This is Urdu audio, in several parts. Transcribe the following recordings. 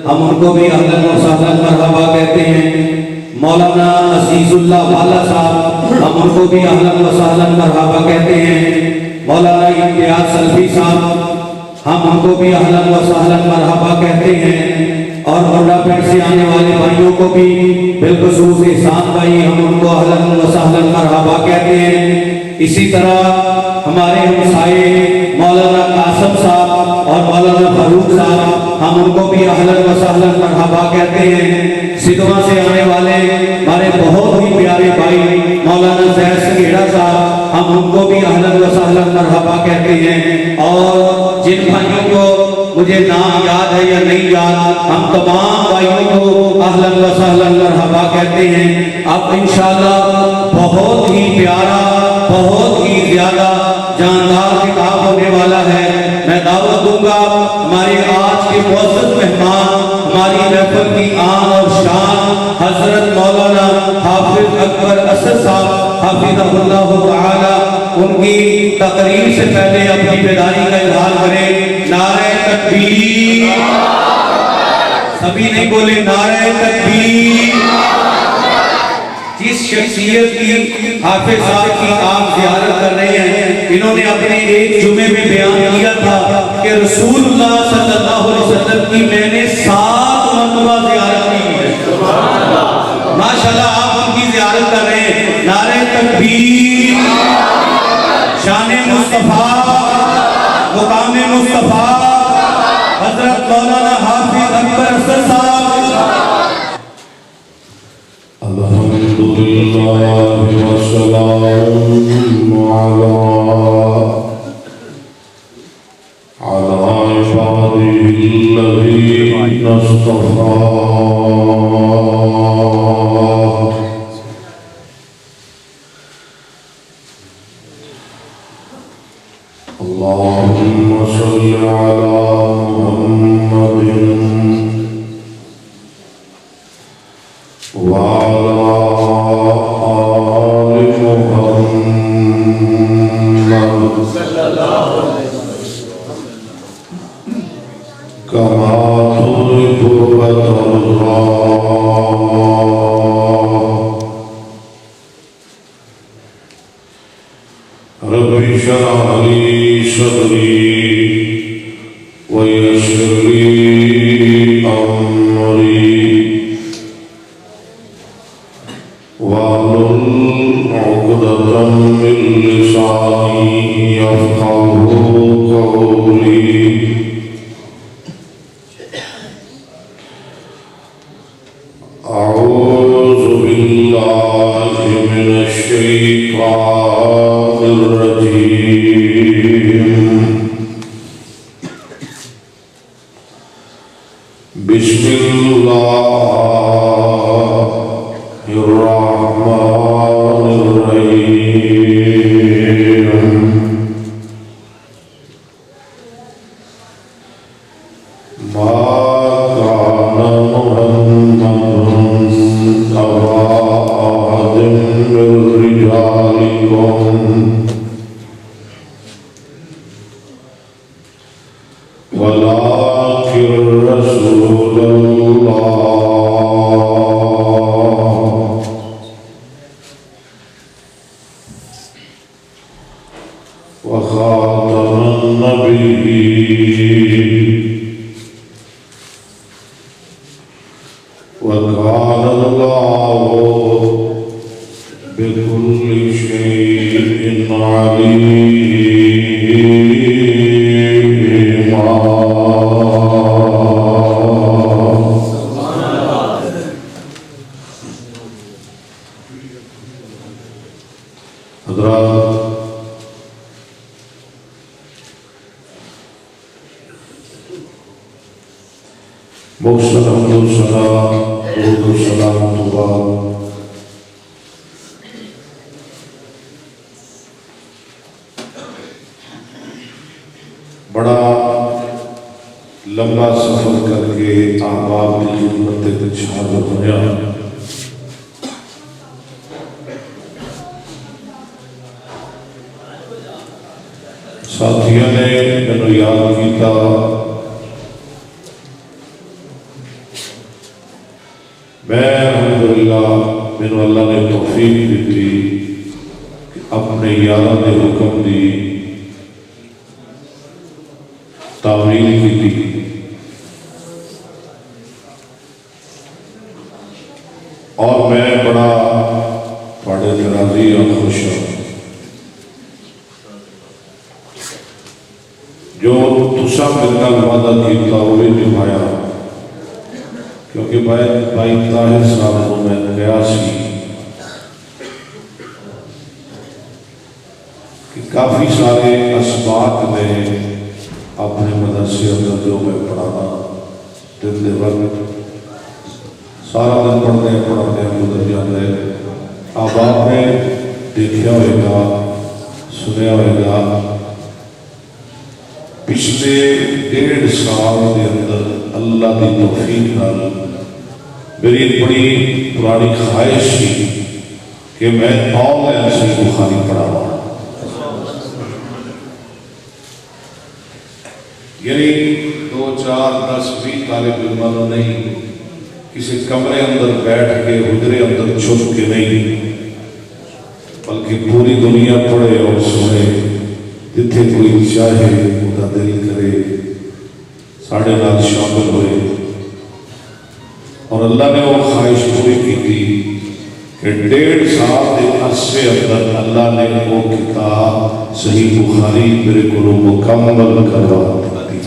ہم ان کو بھی اہلاً و سہلاً مرحبا کہتے ہیں۔ مولانا عزیز اللہ والا صاحب، ہم ان کو بھی اہلاً و سہلاً مرحبا کہتے ہیں۔ مولانا امتیاز سلفی صاحب، ہم ان کو بھی اہلاً و سہلاً مرحبا کہتے ہیں۔ اور مرڈا پیٹ سے آنے والے بھائیوں کو بھی بالخصوص احسان بھائی، ہم ان کو اہلاً و سہلاً مرحبا کہتے ہیں۔ اسی طرح ہمارے ہمسائے مولانا قاسم صاحب اور مولانا فاروق صاحب، ہم ان کو بھی اہلاً و سہلاً مرحبا کہتے ہیں۔ سدھواں سے آنے والے ہمارے بہت ہی پیارے بھائی مولانا زید سنگیڑا صاحب، ہم ان کو بھی اہلاً و سہلاً مرحبا کہتے ہیں۔ اور جن بھائیوں کو مجھے نام یاد ہے یا نہیں یاد، ہم تمام بھائیوں کو اہلاً و سہلاً مرحبا کہتے ہیں۔ اب انشاءاللہ بہت ہی پیارا، بہت ہی زیادہ جاندار خطاب ہونے والا ہے۔ میں دعوت دوں گا ہمارے آج کے معزز مہمان، ہماری محفل کی آن اور شان حضرت مولانا حافظ اکبر اسد صاحب حافظہ اللہ تعالی، ان کی تقریر سے پہلے اپنی بیداری کا اظہار کریں۔ نعرہ تکبیر، سبھی نہیں بولے نعرہ تکبیر۔ جس شخصیت کی حافظ صاحب کی آپ زیارت کر رہے ہیں، انہوں نے اپنے ایک جمعے میں بیان کیا تھا کہ رسول اللہ صلی اللہ علیہ وسلم کی میں نے 7 مرتبہ زیارت کی ہے۔ ماشاءاللہ آپ ان کی زیارت کر رہے ہیں۔ نعرہ تکبیر، شان مصطفیٰ، مقام مصطفیٰ، حضرت مولانا حافظ اکبر اسد صاحب۔ الحمدللہ والسلام علی عباده الذین اصطفیٰ۔ اللہم صل علی محمد وعلى آل محمد كما تحب وترضى۔ رب اشرح لي صدري ويسر لي أمري واحلل عقدة من لساني يفقهوا قولي۔ أعوذ بالله من الشيطان الرجيم، بسم الله الرحمن الرحيم۔ ما كان محمد أبا أحد من رجالكم ولكن رسول الله وخاتم النبيين، وكان الله بكل شيء عليما۔ حضرات، محسن حمد و ثنا درود و سلام تو بعد بڑا لمبا سفر کر کے احباب کی خدمت کچھ حاضر ہویا۔ ساتھیوں نے مینوں یاد کیتا میں الحمدللہ میرے اللہ نے توفیق دیتی کہ اپنے یاراں دے حکم دی تعمیل کی تھی اور میں بڑا بڑے راضی اور خوش ہوں جو تسا میرے نال وعدہ کیتا وہ بھی نبھایا کیونکہ بھائی طاہر صاحب کو میں کہا سی کہ کافی سارے اسباق نے اپنے مدرسے اندر جو میں پڑھانا دن دے وقت سارا دن پڑھتے گزر جاتے ہیں اب آپ نے دیکھا ہوئے گا سنیا ہوئے گا پچھلے 1.5 سال کے اندر اللہ کی توفیق نال میری بڑی پرانی خواہش تھی کہ میں آن لائن سے بخاری پڑھاوا یعنی 2 4 10 20 طالب علموں نہیں کسی کمرے اندر بیٹھ کے حجرے اندر چھپ کے نہیں بلکہ پوری دنیا پڑھے اور سنے جتھے کوئی چاہے وہ دل کرے ساڑھے نال شامل ہوئے اور اللہ نے وہ خواہش پوری کی تھی کہ 1.5 سال کے عرصے اندر اللہ نے وہ کتاب صحیح بخاری میرے کو مکمل کروا دی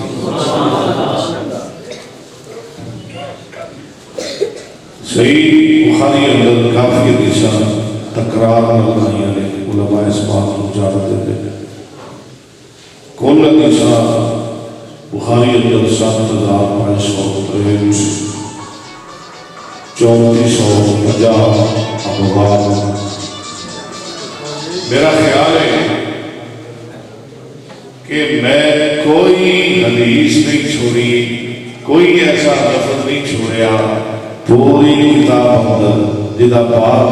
صحیح بخاری اندر کافی حدیثاں تکرار لگائیاں نے علماء اس بات کو جانتے تھے کل حدیثاں بخاری اندر 7563 3450 ابواب میرا خیال ہے کہ میں کوئی حدیث نہیں چھوڑی کوئی ایسا لفظ نہیں چھوڑیا پوری کتاب اندر جدا بار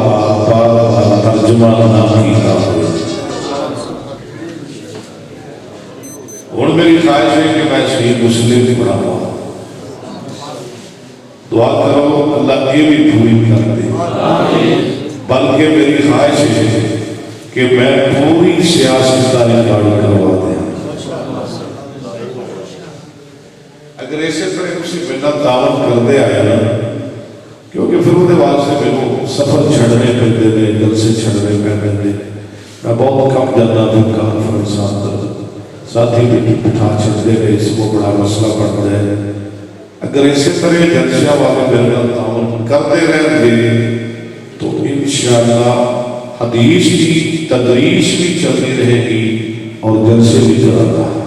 ترجمہ نہ کیتا ہوئے اور میری خواہش ہے کہ میں صحیح مسلم پڑھاؤں دعا کرو اللہ یہ بھی پوری کر دے بلکہ میری خواہش ہے کہ میں پوری سیاستداری کروا دیں اگر ایسے طرح اسی محنت تعاون کرتے آیا نا کیونکہ پھر وہ واسطے میرے سفر چھڑنے پڑتے ہیں جلسے چھڑنے پڑتے ہیں میں بہت کم جانا ہوں کانفرنس اندر ساتھی بھی بٹھا چھڑتے ہیں اس کو بڑا مسئلہ بڑھتا ہے اگر اسی طرح جلسیاں والے میرے تعاون کرتے رہیں تو انشاءاللہ حدیث کی تدریس بھی چلتی رہے گی اور جلسے بھی چلتا ہے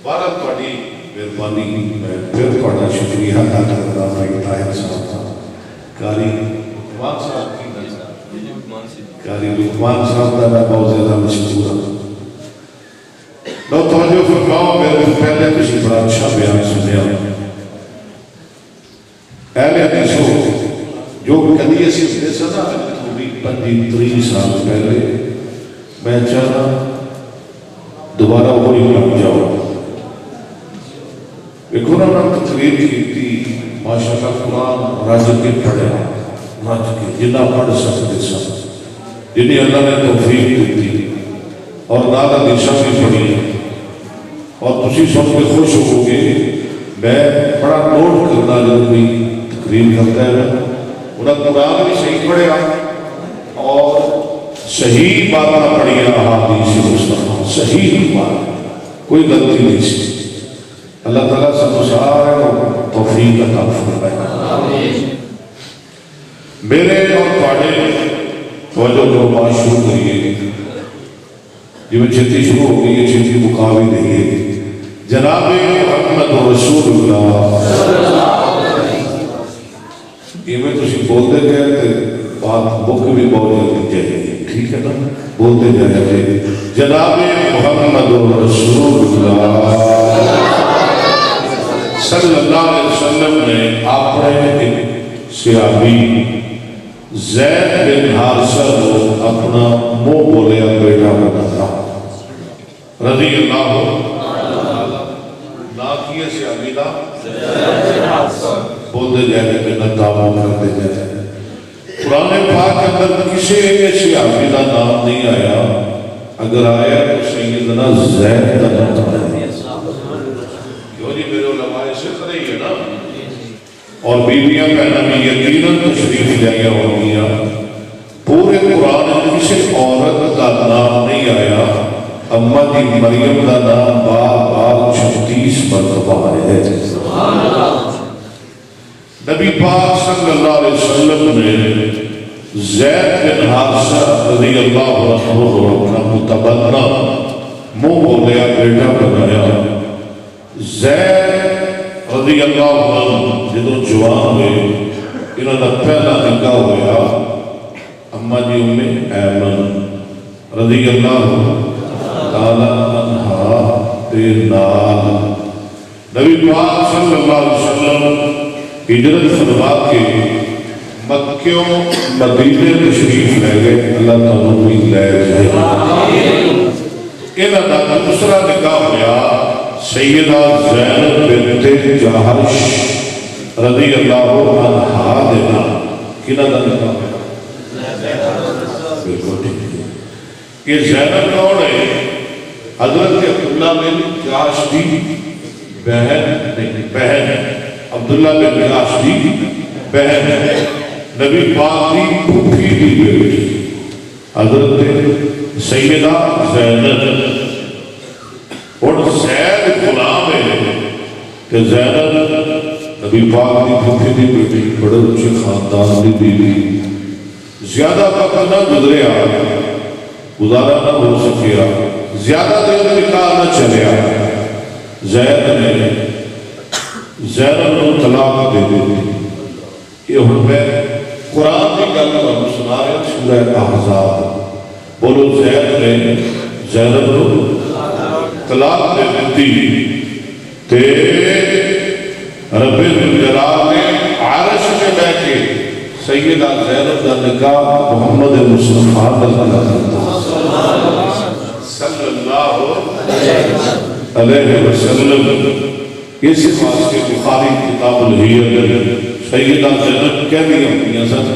بارت پڑھی مہربانی میں پھر پڑھنا شکریہ ادا کرتا بھائی طاہر صاحب کا قاری لقمان صاحب قاری لقمان صاحب کا میں بہت زیادہ مشکور ہوں لو توجہ فرماؤ میرے پہلے کسی بڑا اچھا بیان سنیا اہل حدیثوں جو کدی ایسی سزا تھوڑی 25-30 سال پہلے میں چاہتا دوبارہ وہی لگ جاؤ ایک انہوں نے تقریر کی تھی ماشاءاللہ قرآن راج کے پڑھے راج کے جنہ پڑھ سکتے سب جنہیں اللہ نے توفیق دی تھی اور نالا دیشہ بھی پڑھی اور تسی سن کے خوش ہو گے میں بڑا نوٹ کرنا جب بھی تقریر کرتا ہے انہیں قرآن بھی صحیح پڑھے اور صحیح باتیں پڑھی احادیث مصطفیٰ صحیح بات کوئی غلطی نہیں سی اللہ تعالیٰ سب سارے توفیق عطا فرمائے میرے اور پاڑے توجہ جو بات شروع کریے جو چھتی شروع ہو گئی ہے چھتی مقابل دیئے جناب محمد رسول اللہ یہ میں تسی بولتے گئے بات بک بھی بہت جلدی جائے ٹھیک ہے نا بولتے جائے جناب محمد رسول اللہ صلی اللہ علیہ وسلم نے اپنے صحابی زید بن حارثہ کو اپنا منہ بولیا بیٹا بنایا رضی اللہ نا کیے صحابی نا بولتے جائیں کہ نہ کام کرتے جائیں. قرآن پاک کے اندر کسی ایک صحابی کا نام نہیں آیا, اگر آیا تو سیدنا زید کا نام آیا. کیوں جی میرے علماء سے کریں گے نا, اور بیویاں بہنوں میں یقیناً تشریف لے ہوگیا. پورے قرآن میں کسی عورت کا نام نہیں آیا, اماں دی مریم کا نام بار بار 36 مرتبہ ہے. نبی پاک صلی اللہ علیہ وسلم نے زید بن حارثہ رضی اللہ عنہ کو اپنا متبنہ منہ بولیا بیٹا بنایا. زید رضی اللہ عنہ جدوں جوان ہوئے, انہوں نے پہلا نکاح ہوا اماں جی ام ایمن رضی اللہ تعالی عنہا دے نال. نبی پاک صلی اللہ علیہ وسلم ہجرت فرما کے مکیوں مدینے تشریف لے گئے. اللہ تعالیٰ بھی لے جائے. انہاں دا دوسرا نکاح ہوا سیدہ زینب بنت جہش رضی اللہ عنہا دے نال. کنہاں دا نکاح ہوا؟ یہ زینب کون ہے؟ حضرت عبداللہ بن جہش دی بہن عبداللہ بن جہش دی بہن ہے. نبی پاک دی پھوپھی دی بیٹی حضرت سیدہ زینب. اور زید غلام ہے کہ زینب نبی پاک دی پھوپھی دی بیٹی, بڑے اونچے خاندان دی بیوی. زیادہ وقت نہ گزارا نہ ہو سکیا, زیادہ دیر نکاح نہ چلیا. زید نے زینب کو طلاق دے دی. یہ ہوں میں قرآن کی گل کو سنا رہا ہوں, سورہ احزاب. بولو زید نے زینب کو طلاق دے دی تے رب الجلال نے عرش میں بیٹھ کے سیدہ زینب کا نکاح محمد مصطفیٰ صلی اللہ علیہ وسلم. اس بات کے بخاری کتاب الحیہ سیدہ زینب کہہ دیا ہوئی سن,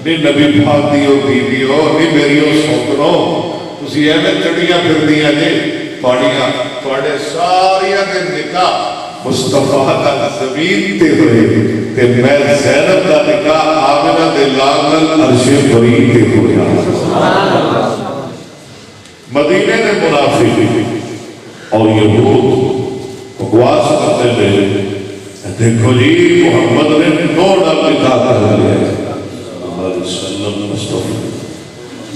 نہیں نبی پاک دیو بیویو نہیں میریو سوکنو, تسی ایویں چڑیاں پھر دیا جے پاڑیاں پاڑے ساریاں دے نکاح مصطفیٰ کا زمین تے ہوئے تے میں زینب کا نکاح آمنہ دے لاغل عرش برین تے ہویا. مدینے نے منافق اور یہود بکواس کرتے لے, دیکھو جی محمد نے نوڑا نکاح کر لیا ہے. اللہ علیہ وسلم مصطفیٰ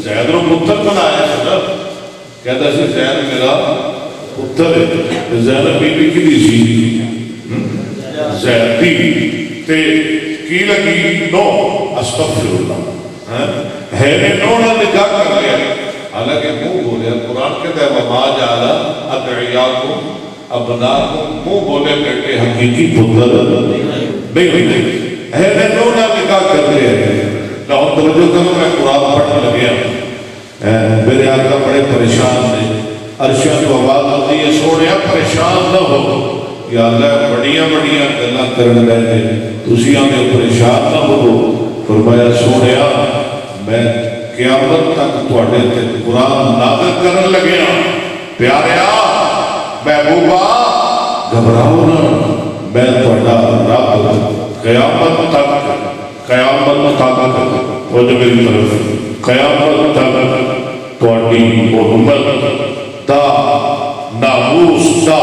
زید رو پتر بنایا ہے. کہتا سی زید میرا پتر ہے. زینب بی بی کی دی سی زید دی تے کی لگی نو استغفر اللہ ہے نے نوڑا نکاح کر لیا. حالانکہ منہ بولیا قرآن کہتا ہے وما جعل ادعیاکم ابناکم, منہ بولے بیٹے حقیقی پتر نہیں ہے نے نوڑا نکاح کر لیا ہے. لاؤں توجہ کرو میں قرآن پڑھنے لگیا. میرے آقا بڑے پریشان نے, عرشہ تو آواز آتی ہے سوڑیا پریشان نہ ہو, یا اللہ بڑیاں بڑیاں گلاں کرنے لے تسی آنے پریشان نہ ہو. فرمایا سوڑیا میں قیامت تک تواڈے تے قرآن نازل کرن لگیا. پیاریا محبوبہ گھبراؤ نہ, میں تواڈا رب قیامت تک وہ جو میری طرف قیامت تک تواڈی محمد دا ناموس دا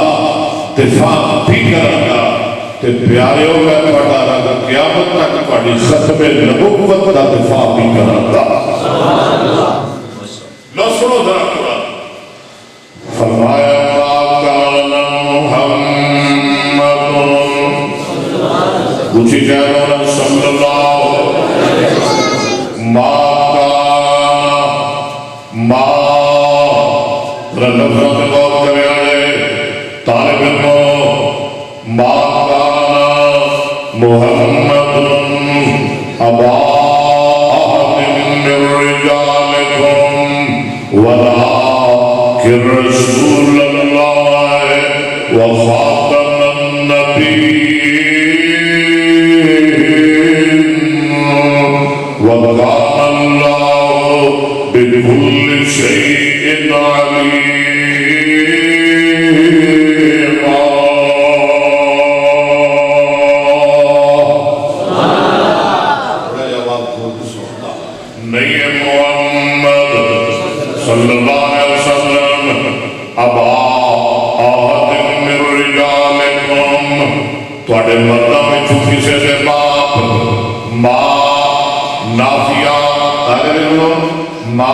دفاع بھی کروں گا. تے پیاریو میں تواڈا رب قیامت تک تواڈی ختم نبوت دا دفاع بھی کروں گا. لو سنو ذرا قرآن. فرمایا اونچی کہنا صلی اللہ لفظوں سے بہت کرے آئے طالب علم محمد ابا من رجالکم ولکن رسول اللہ وخاتم النبی. ਤੁਹਾਡੇ ਮਰਦਾਂ ਵਿੱਚੋਂ ਕਿਸੇ ਦੇ ਬਾਪ ਮਾਂ ਨਾਫੀਆ ਅਗਰ ਮਾਂ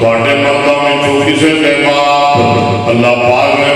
ਤੁਹਾਡੇ ਮਰਦਾਂ ਵਿੱਚੋਂ ਕਿਸੇ ਦੇ ਬਾਪ ਅੱਲਾਹ ਪਾਕ ਨੇ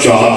4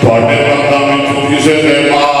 ਤੁਹਾਡੇ ਮਰਦਾਂ ਵਿੱਚੋਂ ਕਿਸੇ ਦੇ ਬਾਪ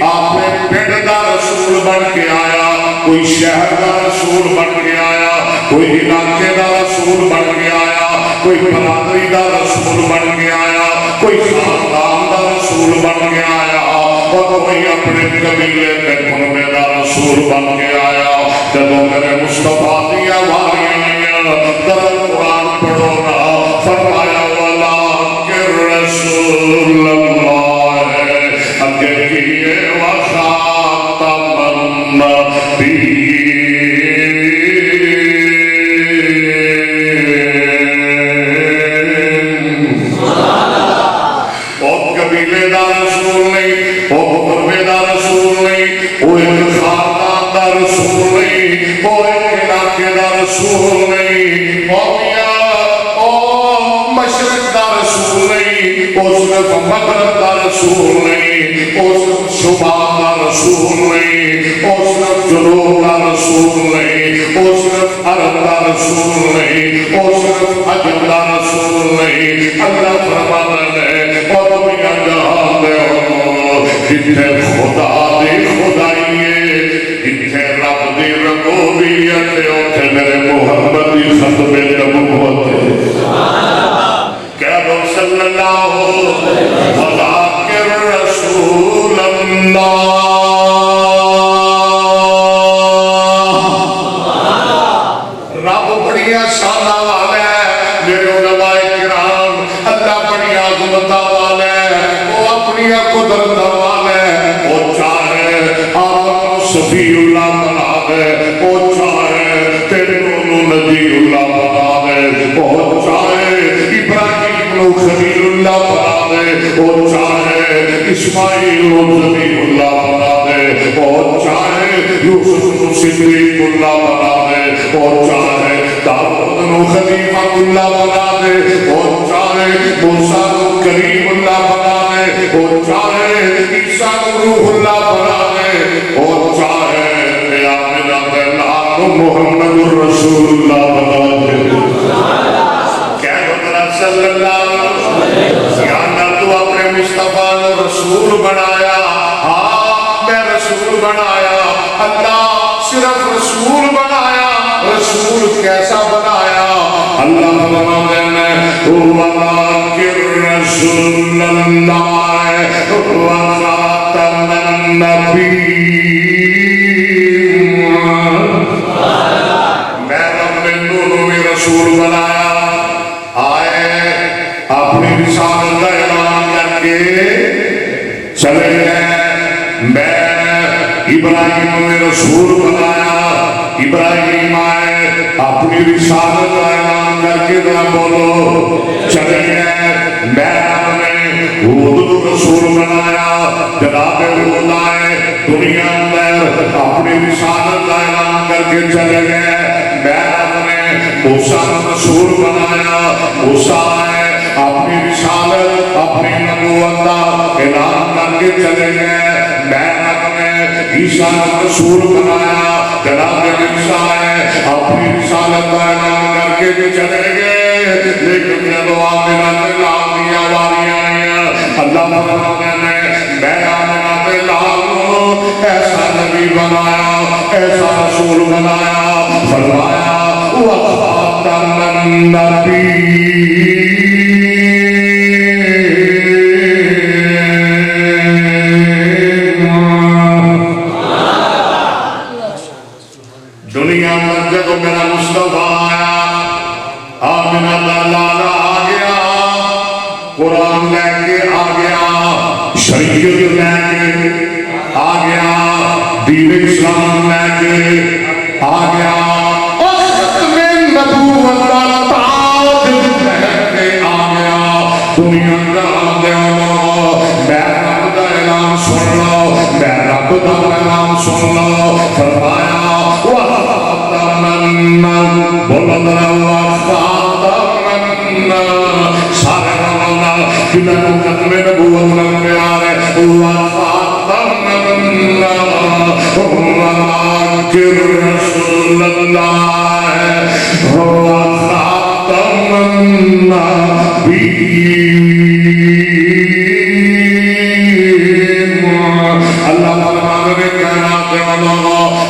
اپنے پنڈ دا رسول بن کے آیا، کوئی شہر دا رسول بن کے آیا، کوئی علاقے دا رسول بن کے آیا، کوئی برادری دا رسول بن کے آیا، کوئی خاندان دا رسول بن کے آیا، اور کوئی اپنے قبیلے کے کنبے دا رسول بن کے آیا۔ جب میرے مصطفیٰ دیا واریاں در قرآن پڑھو نا، فرمایا وَلَٰكِن رَسُولَ اللَّهِ اگے کیے وَخَاتَمَ النَّبِيِّينَ۔ وہ قبیلے دا رسول نہیں، وہ قربے دا رسول نہیں، وہ ایک خاندان دا رسول نہیں، وہ ایک علاقے دا رسول نہیں، وہ مشرق دا رسول نہیں، وہ صرف مغرب دا رسول نہیں، وہ صرف شمال دا رسول نہیں، وہ صرف جنوب دا رسول نہیں، وہ صرف عرب دا رسول نہیں، وہ صرف عجم دا رسول نہیں۔ اللہ فرمانا ہے اور دنیا جہاں دے ہو جتھے خدا دی خدائی ہے، جتھے رب دی ربوبیت ہے، اوتھے میرے محمد دی ختم نبوت ہے۔ کہہ دو صلی اللہ وَلَٰكِن رَسُولَ اللَّهِ۔ رب بڑی شاناں والا ہے، میرے علماء کرام، اللہ بڑی عظمتاں والا ہے، وہ اپنی قدرت والا ہے، وہ چاہے آپ صفی اللہ بنا دے، وہ چاہے تیرے کو نبی اللہ بنا دے، وہ چاہے ابراہیم کو خلیل اللہ بنا دے، وہ چاہے اسماعیل کو نبی اللہ بنا دے، وہ چاہے یوسف کو صدیق اللہ بنا دے، وہ چاہے داؤد کو خلیفہ اللہ بنا دے، وہ چاہے موسیٰ کو کریم اللہ بنا دے، وہ چاہے عیسیٰ کو روح اللہ بنا دے، وہ چاہے آمنہ بلال کو محمد الرسول اللہ بنا دے۔ کہہ دو ذرا صلی اللہ علیہ وسلم، یا اللہ تو اپنے مصطفیٰ کو رسول بنایا، ہاں میں رسول بنایا، اللہ صرف رسول بنایا، رسول کیسا بنایا؟ اللہ فرماتے ہیں وَلَٰكِن رَسُولَ اللَّهِ وَخَاتَمَ النَّبِيِّينَ۔ میں رب نے دونوں میں رسول بنایا، آئے اپنی رسالت کا اعلان کر کے چلے گئے۔ میں ابراہیم میں رسول بنایا، ابراہیم آئے اپنی رسالت کا اعلان کر کے ذرا بولو چلے گئے۔ میں نے ہود کو رسول بنایا، جناب ہود آئے دنیا میں اپنی رسالت کا اعلان کر کے چلے گئے۔ میں نے موسیٰ کو رسول بنایا، موسیٰ آئے اپنی رسالت اپنی نبوت کا اعلان کر کے چلے گئے۔ میں نے عیسیٰ کو رسول بنایا، جناب عیسیٰ آئے اپنی رسالت کا اعلان کر کے چلے گئے۔ لیکن جب آمنہ بلال دیا واریاں آئیں، اللہ فرماتے ہیں میں آمنہ بلال کو ایسا نبی بنایا، ایسا رسول بنایا، فرمایا وَخَاتَمَ النَّبِيِّينَ۔ دنیا میں جب میرا مصطفیٰ آیا، آمنہ دا لالا آ گیا، قرآن لے کے آ گیا، شریعت لے کے آ گیا، دین اسلام لے کے آ گیا، اور ختم نبوت کا تاج پہن کے آ گیا۔ دنیا جہاں دے لو، میں رب دا اعلان سن لو، میں رب دا اعلان سن لو، فرمایا وَخَاتَمَ النَّبِيِّينَ، بولو ذرا وَخَاتَمَ النَّبِيِّينَ، سارے بولنا جنہیں کو ختم نبوت میں پیار ہے، وَخَاتَمَ النَّبِيِّينَ وَلَٰكِن رَسُولَ اللَّهِ وَخَاتَمَ النَّبِيِّينَ۔ اللہ میرے کائنات والا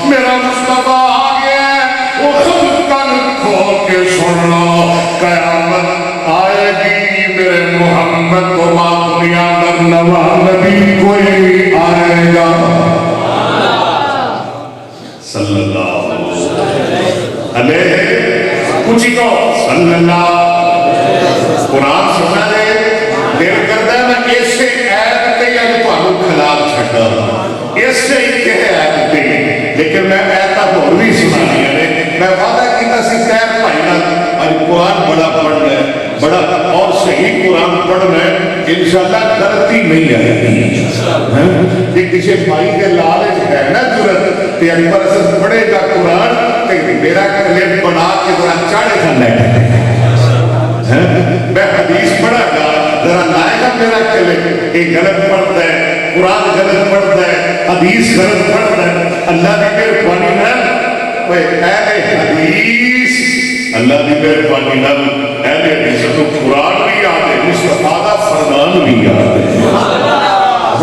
میرا مصطفیٰ آ گیا ہے، وہ خود کن کھول کے سن لو، قیامت آئے گی میرے محمد کو ماں دنیا در نوا نبی کوئی آئے گا صلی اللہ علیہ کچھ کو صلی اللہ قرآن سنا دے دل کرتا ہے میں ایسے عید تے یا تو خلاف چھڑا ایسے ہی کہے عید تے لیکن میں ایتا بہت بھی سنا دیا نے میں وعدہ کیتا سی تیر پائنا اور قرآن بڑا پڑھنا ہے بڑا اور صحیح قرآن پڑھنا ہے انشاءاللہ غلطی نہیں آئے گی کہ کسی بھائی کے لالچ ہے نا ضرورت کہ اکبر اسد پڑھے گا قرآن کہ میرا کلیم بنا کے ذرا چاڑے کھانا ہے میں حدیث پڑھا گا ذرا لائے گا میرا کلیم یہ غلط پڑھتا ہے قرآن غلط پڑھتا ہے حدیث غلط پڑھتا ہے اللہ کی مہربانی نہ اہل حدیث اللہ کی مہربانی نہ اہل حدیث کو قرآن بھی یاد ہے مصطفیٰ کا فرمان بھی یاد ہے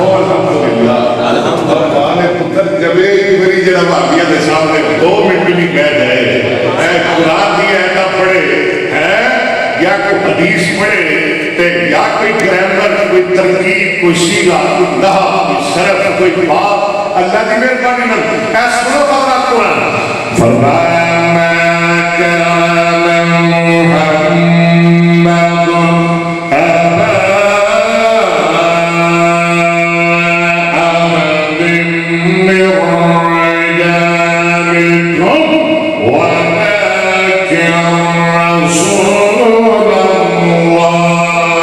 الحمدللہ الحمدللہ پتر جب میری جڑا بھابیاں دے سامنے 2 منٹ بھی بیٹھ جائے اے قرآن دی ایتا پڑھے ہے یا کوئی حدیث پڑھے یا کوئی گرامر کوئی ترکیب کوئی صیغہ کوئی نحو کوئی صرف کوئی باب اللہ دی مہربانی نہ اے سنو خبر قرآن فرمایا ما كان محمد أبا أحد من رجالكم ولكن رسول الله وخاتم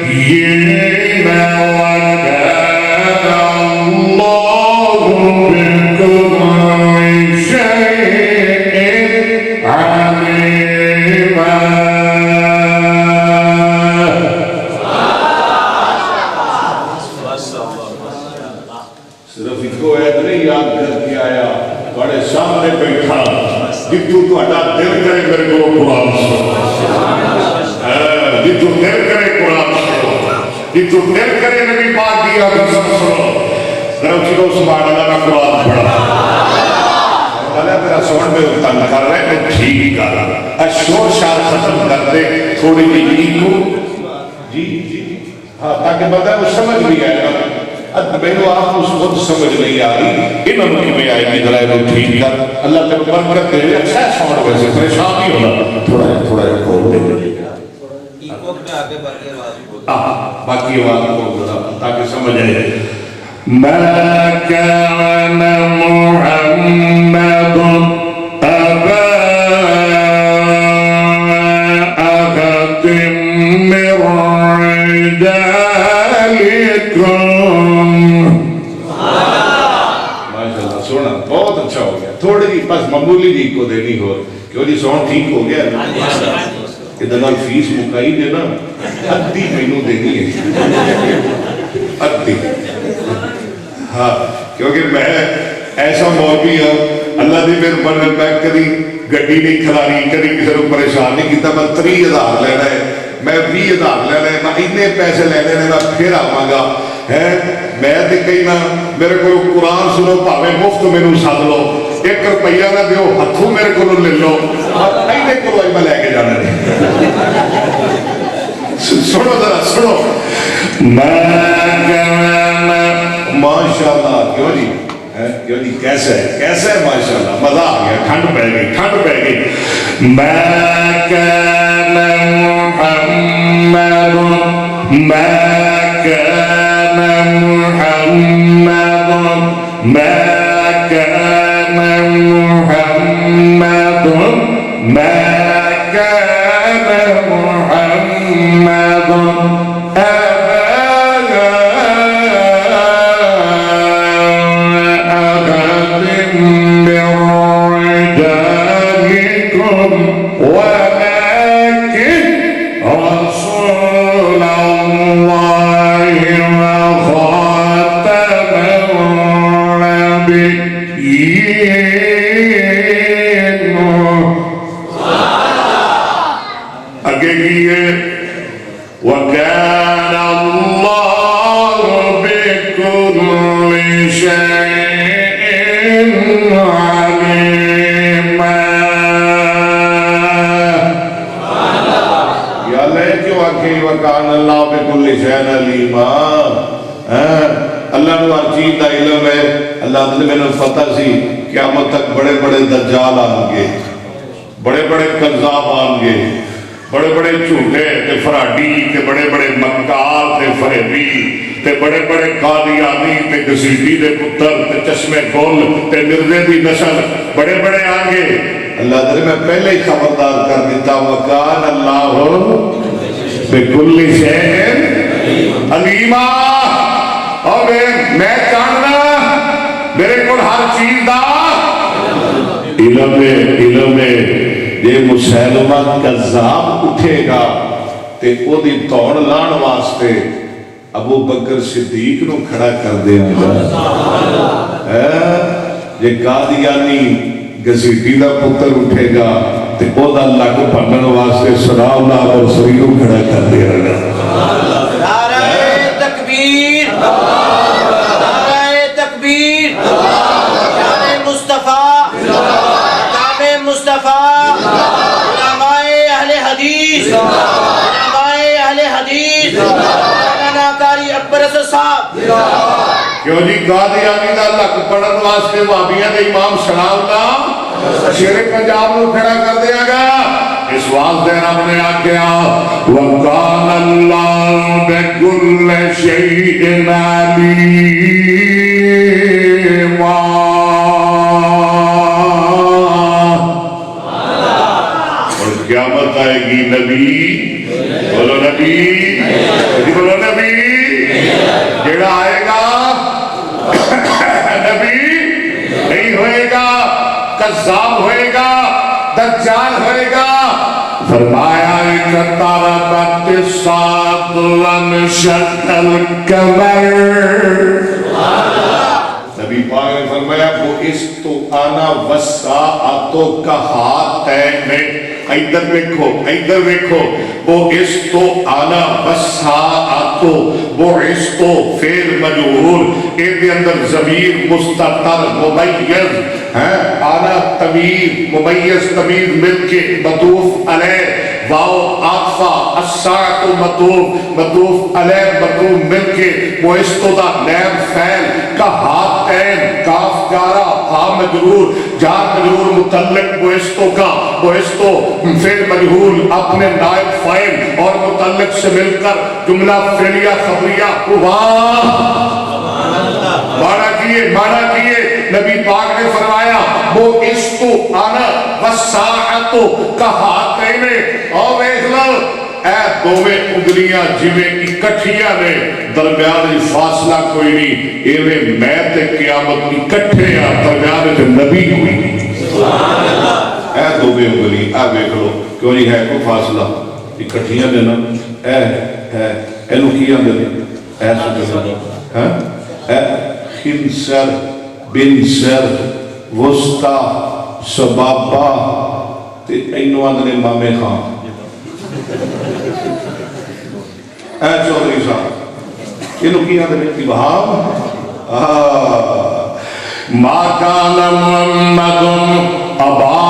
النبيين وكان الله بكل شيء عليما صرف ایک کو عید نہیں یاد کر کے آیا بڑے سامنے بیٹھا جتو تو اٹا دل کرے میرے کو قرآن سنو جتو دل کرے قرآن سنو جتو دل کرے نبی پاک دیا سنو ذرا اسی کو سبحان اللہ کا قرآن پڑھا اللہ میرا سون میں تنگ کر رہے ہیں ٹھیک کر رہا شور شار ختم کر دے تھوڑی جی کو جی ہاں تاکہ بندہ وہ سمجھ بھی آئے گا میرے آپ اس وقت سمجھ نہیں آ رہی انہوں کی میں آئے گی ذرائع ٹھیک کر اللہ تک برکت دے اچھا سون ویسے پریشان نہیں ہونا تھوڑا کھول دے باقی آواز کو تاکہ سمجھ آئے ما كان محمد أبا أحد من رجالكم ماشاءاللہ سونا بہت اچھا ہو گیا تھوڑی جی بس معمولی جی کو دینی ہو کیوں جی سون ٹھیک ہو گیا کہ دنال فیس مکائی دینا ادھی مینوں دینی ہے ادھی ہاں کیونکہ میں ایسا مولوی ہوں اللہ دی مہربانی میں کبھی گڈی نہیں کھلاری کبھی کسی کو پریشان نہیں کیتا میں 30,000 لینا ہے میں 20,000 لینا ہے میں اتنے پیسے لینے ہیں میں پھر آواں گا میں تے کہنا میرے کو قرآن سنو پاوے مفت میرے ساتھ لو 1 روپیہ نہ دیو ہتھوں میرے کو لے لو اینے کو میں لے کے جانا ہے سنو ذرا سنو ماشاءاللہ کیوں جی کیسے ہے ماشاءاللہ مزہ آ گیا ٹھنڈ پہ گئی ما كان علیما اللہ نو ہر چیز دا علم ہے اللہ نے میں پتہ سی قیامت تک بڑے بڑے دجال آن گے بڑے بڑے کذاب آن گے بڑے بڑے جھوٹے تے فراڈی تے بڑے بڑے مکار تے فریبی تے بڑے بڑے قادیانی تے گسیٹی دے پتر تے چشمے گل تے مرزے دی نسل بڑے بڑے آن گے اللہ نے میں پہلے ہی خبردار کر دیتا وکان اللہ بکل شیء علیما اور میں جاننا میرے کو ہر چیز دا علم ہے یہ مسلمہ کذاب اٹھے گا تے او دی توڑ لان واسطے ابو بکر صدیق نو کھڑا کر دیا گا یہ قادیانی گزیٹی دا پتر اٹھے گا تے او دا لگ پڑھن واسطے سلام اللہ اور سریو کھڑا کر دیا گا نعرہ تکبیر نعرہ تکبیر جان مصطفیٰ کعب مصطفیٰ علماء اہل حدیث علماء اہل حدیث مولانا قاری اکبر اسد صاحب کیوں جی قادیانی دا لک پڑھن واسطے وہابیاں دے امام سلام اللہ شیر پنجاب نو کھڑا کر دیا گا اس واسطے رب نے آکھیا وَقَالَ اللَّهُ بِكُلِّ شَيْءٍ عَلِيمًا اور قیامت آئے گی نبی بولو نبی جڑا آئے گا نبی نہیں ہوئے گا کذاب ہوئے گا دجال ہوئے گا فرمایا اقتربت الساعة وانشق القمر نبی پاک نے فرمایا بعثت انا والساعة كهاتين ادھر دیکھو بعثت انا والساعة بعثت فعل مجہول اے دے اندر ضمیر مستتر ممیز انا تمیز ممیز تمیز مل کے مطوف علیہ واو عاطفہ الساعة مطوف علیہ مطوف مل کے بعثت دا نائب فعل کہاتین کاف گارا ہا مجرور جار مجرور متعلق بعثتوں کا بعثتو فعل مجہول اپنے نائب فاعل اور متعلق سے مل کر جملہ فعلیہ خبریہ مانا کیے نبی پاک نے فرمایا وہ استو انا والساعۃ کہاتین اور دیکھ لو اے دوویں انگلیاں جویں اکٹھیاں نے درمیان فاصلہ کوئی نہیں ایویں میں تے قیامت اکٹھے آ درمیان وچ نبی کوئی نہیں سبحان اللہ اے دوویں انگلی آ دیکھ لو کیوں نہیں ہے کوئی فاصلہ اکٹھیاں نے نا اینو کی آندے نے اے سبحان ہاں اے خنصر بنصر وسطی سبابہ تے اینو آندے نے مامے خان اے چودھری صاحب انہوں کی آدھے کی بہام ما کان محمد ابا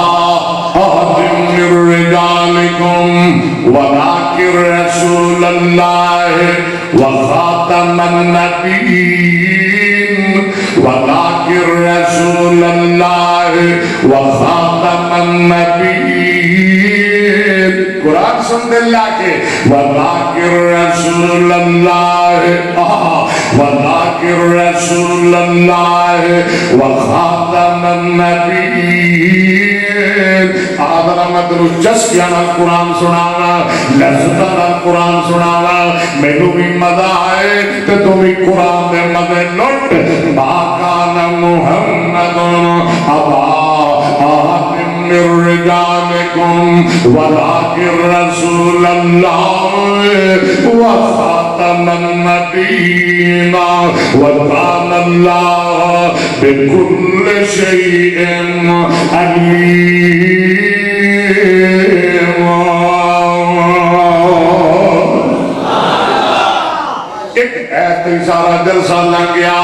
احد من رجالکم ولکن رسول اللہ وخاتم النبیین ولکن رسول اللہ وخاتم النبیین قرآن سمجھ اللہ کے وَلَٰكِن رَسُولَ اللَّهِ وَلَٰكِن رَسُولَ اللَّهِ وَخَاتَمَ النَّبِيِّينَ آدھر مدر جس کیا نا قرآن سنانا لذتا نا قرآن سنانا میں تو بھی مدہ آئے تو تو بھی قرآن میں مدہ لٹ باقانا محمد ابا آہد من رجالکم ولکن رسول اللہ وخاتم النبیین وکان اللہ بکل شیء علیم ایک ایت تے سارا جلسہ لگ گیا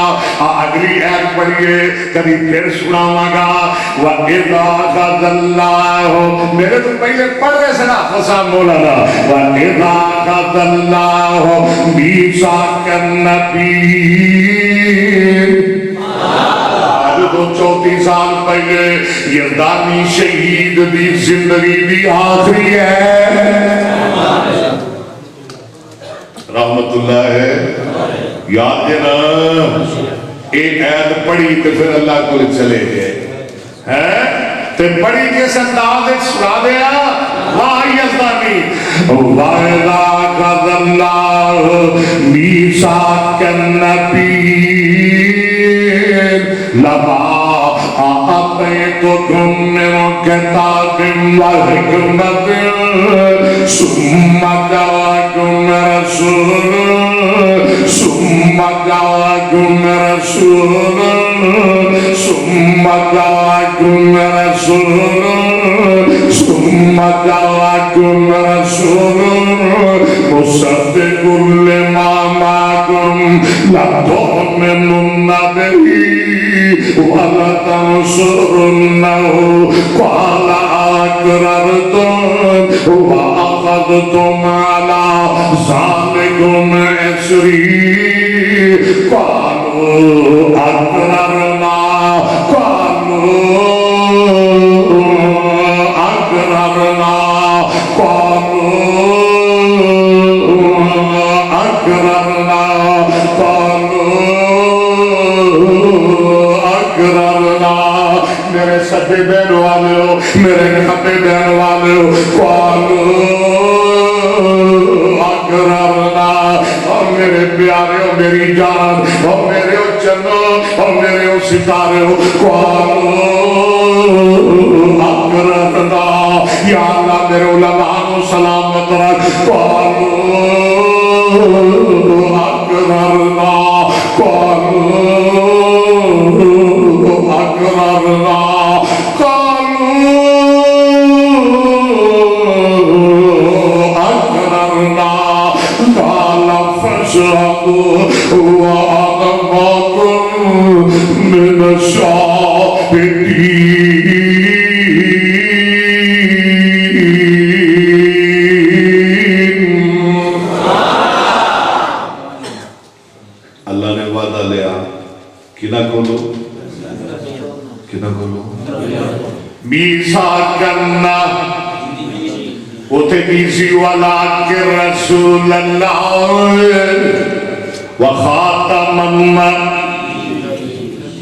اگلی ایت پڑھیے کبھی پھر سناواں گا وَإِذَا أَخَذَ اللَّهُ میرے تو پہلے پڑھ رہے سے نا فسا مولانا وَإِذَا أَخَذَ اللَّهُ مِيثَاقَ النَّبِيِّينَ آج تو 34 سال پہلے یزدانی شہید دی زندگی بھی آخری ہے رحمت اللہ ہے یاد ہے نا ایک عید پڑھی تو پھر اللہ کو چلے گئے تو پڑھی کس انداز ایک سنا دیا واہ یزدانی وَإِذَا أَخَذَ اللَّهُ مِيثَاقَ النَّبِيِّينَ لَمَا آتَيْتُكُم مِّن كِتَابٍ وَحِكْمَةٍ ثُمَّ جَاءَكُم رَّسُولٌ ثُمَّ جَاءَكُم رَّسُولٌ ثُمَّ جَاءَكُم رَّسُولٌ ثُمَّ جَاءَكُم رَّسُولٌ مُصَدِّقٌ لِّمَا مَعَكُمْ لَتُؤْمِنُنَّ بِهِ وَلَتَنصُرُنَّهُ قَالَ أَقْرَرْتُمْ وَأَخَذْتُمْ عَلَىٰ ذَٰلِكُمْ إِصْرِي قَالُوا أَقْرَرْنَا میرے سبے بہن والے ہو میرے کھپے بہن والے ہو اقرارنا اور میرے پیارے ہو میری جان اور میرے ہو چنو اور میرے ہو ستارے ہو اقرارنا یا اللہ میرے علماء کو سلامت رکھ اقرارنا أقررنا قالوا أقررنا قال فاشهدوا وأنا معكم من الشاهدين اللہ نے وعدہ لیا کہ نہ کھولو میثاقنا اوتے بیزی والا کے رسول اللہ وخاتم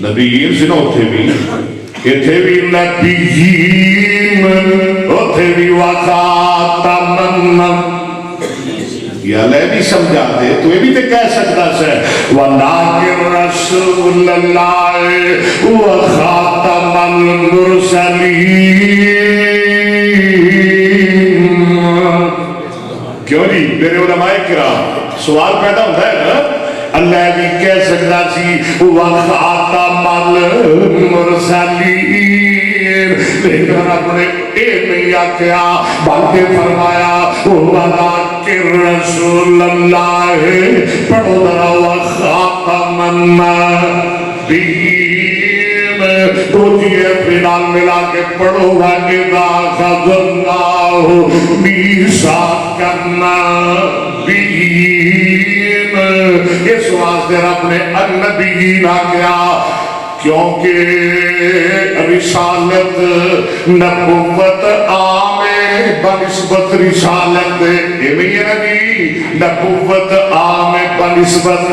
نبیین سے اوتے بھی نبیین اوتے بھی وخاتم یا لے بھی سمجھاتے تو یہ بھی تو کہہ سکتا سے وَلَٰكِن رَّسُولَ اللَّهِ وَخَاتَمَ الْمُرْسَلِينَ کیوں جی میرے علماء کرام سوال پیدا ہوتا ہے نا اللہ بھی کہہ سکتا سی وَخَاتَمَ الْمُرْسَلِينَ لیکن اپنے ایک نہیں آکیا بلکہ فرمایا وَلَٰكِن رسول اللہ پڑھو ذرا وخاتم النبیین دوجیے فنال ملا کے پڑھو وَإِذَا أَخَذَ اللَّهُ مِيثَاقَ النَّبِيِّينَ اس واسطے رب نے النبیین آکیا کیونکہ رسالت نبوت عام بنسبت رسالت نبوت عام بنسبت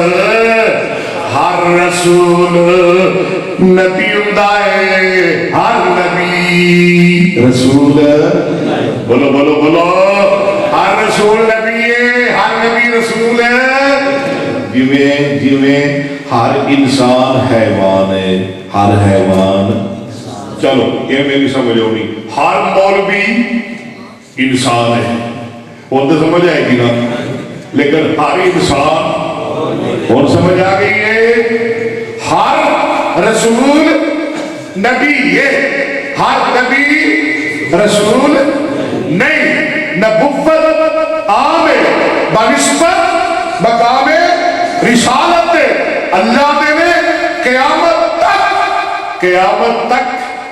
ہر رسول نبی اندائے ہر نبی رسول بولو بولو بولو ہر رسول نبی ہے ہر نبی رسول ہے جویں ہر انسان حیوان ہے ہر حیوان چلو یہ میری سمجھ ہونی ہر مولوی انسان ہے وہ تو سمجھ آئے گی نا لیکن ہر انسان اور سمجھ آ گئی ہے ہر رسول نبی ہے ہر نبی رسول نہیں نبوت عام ہے بنسبت مقام رسالت اللہ دے نے قیامت تک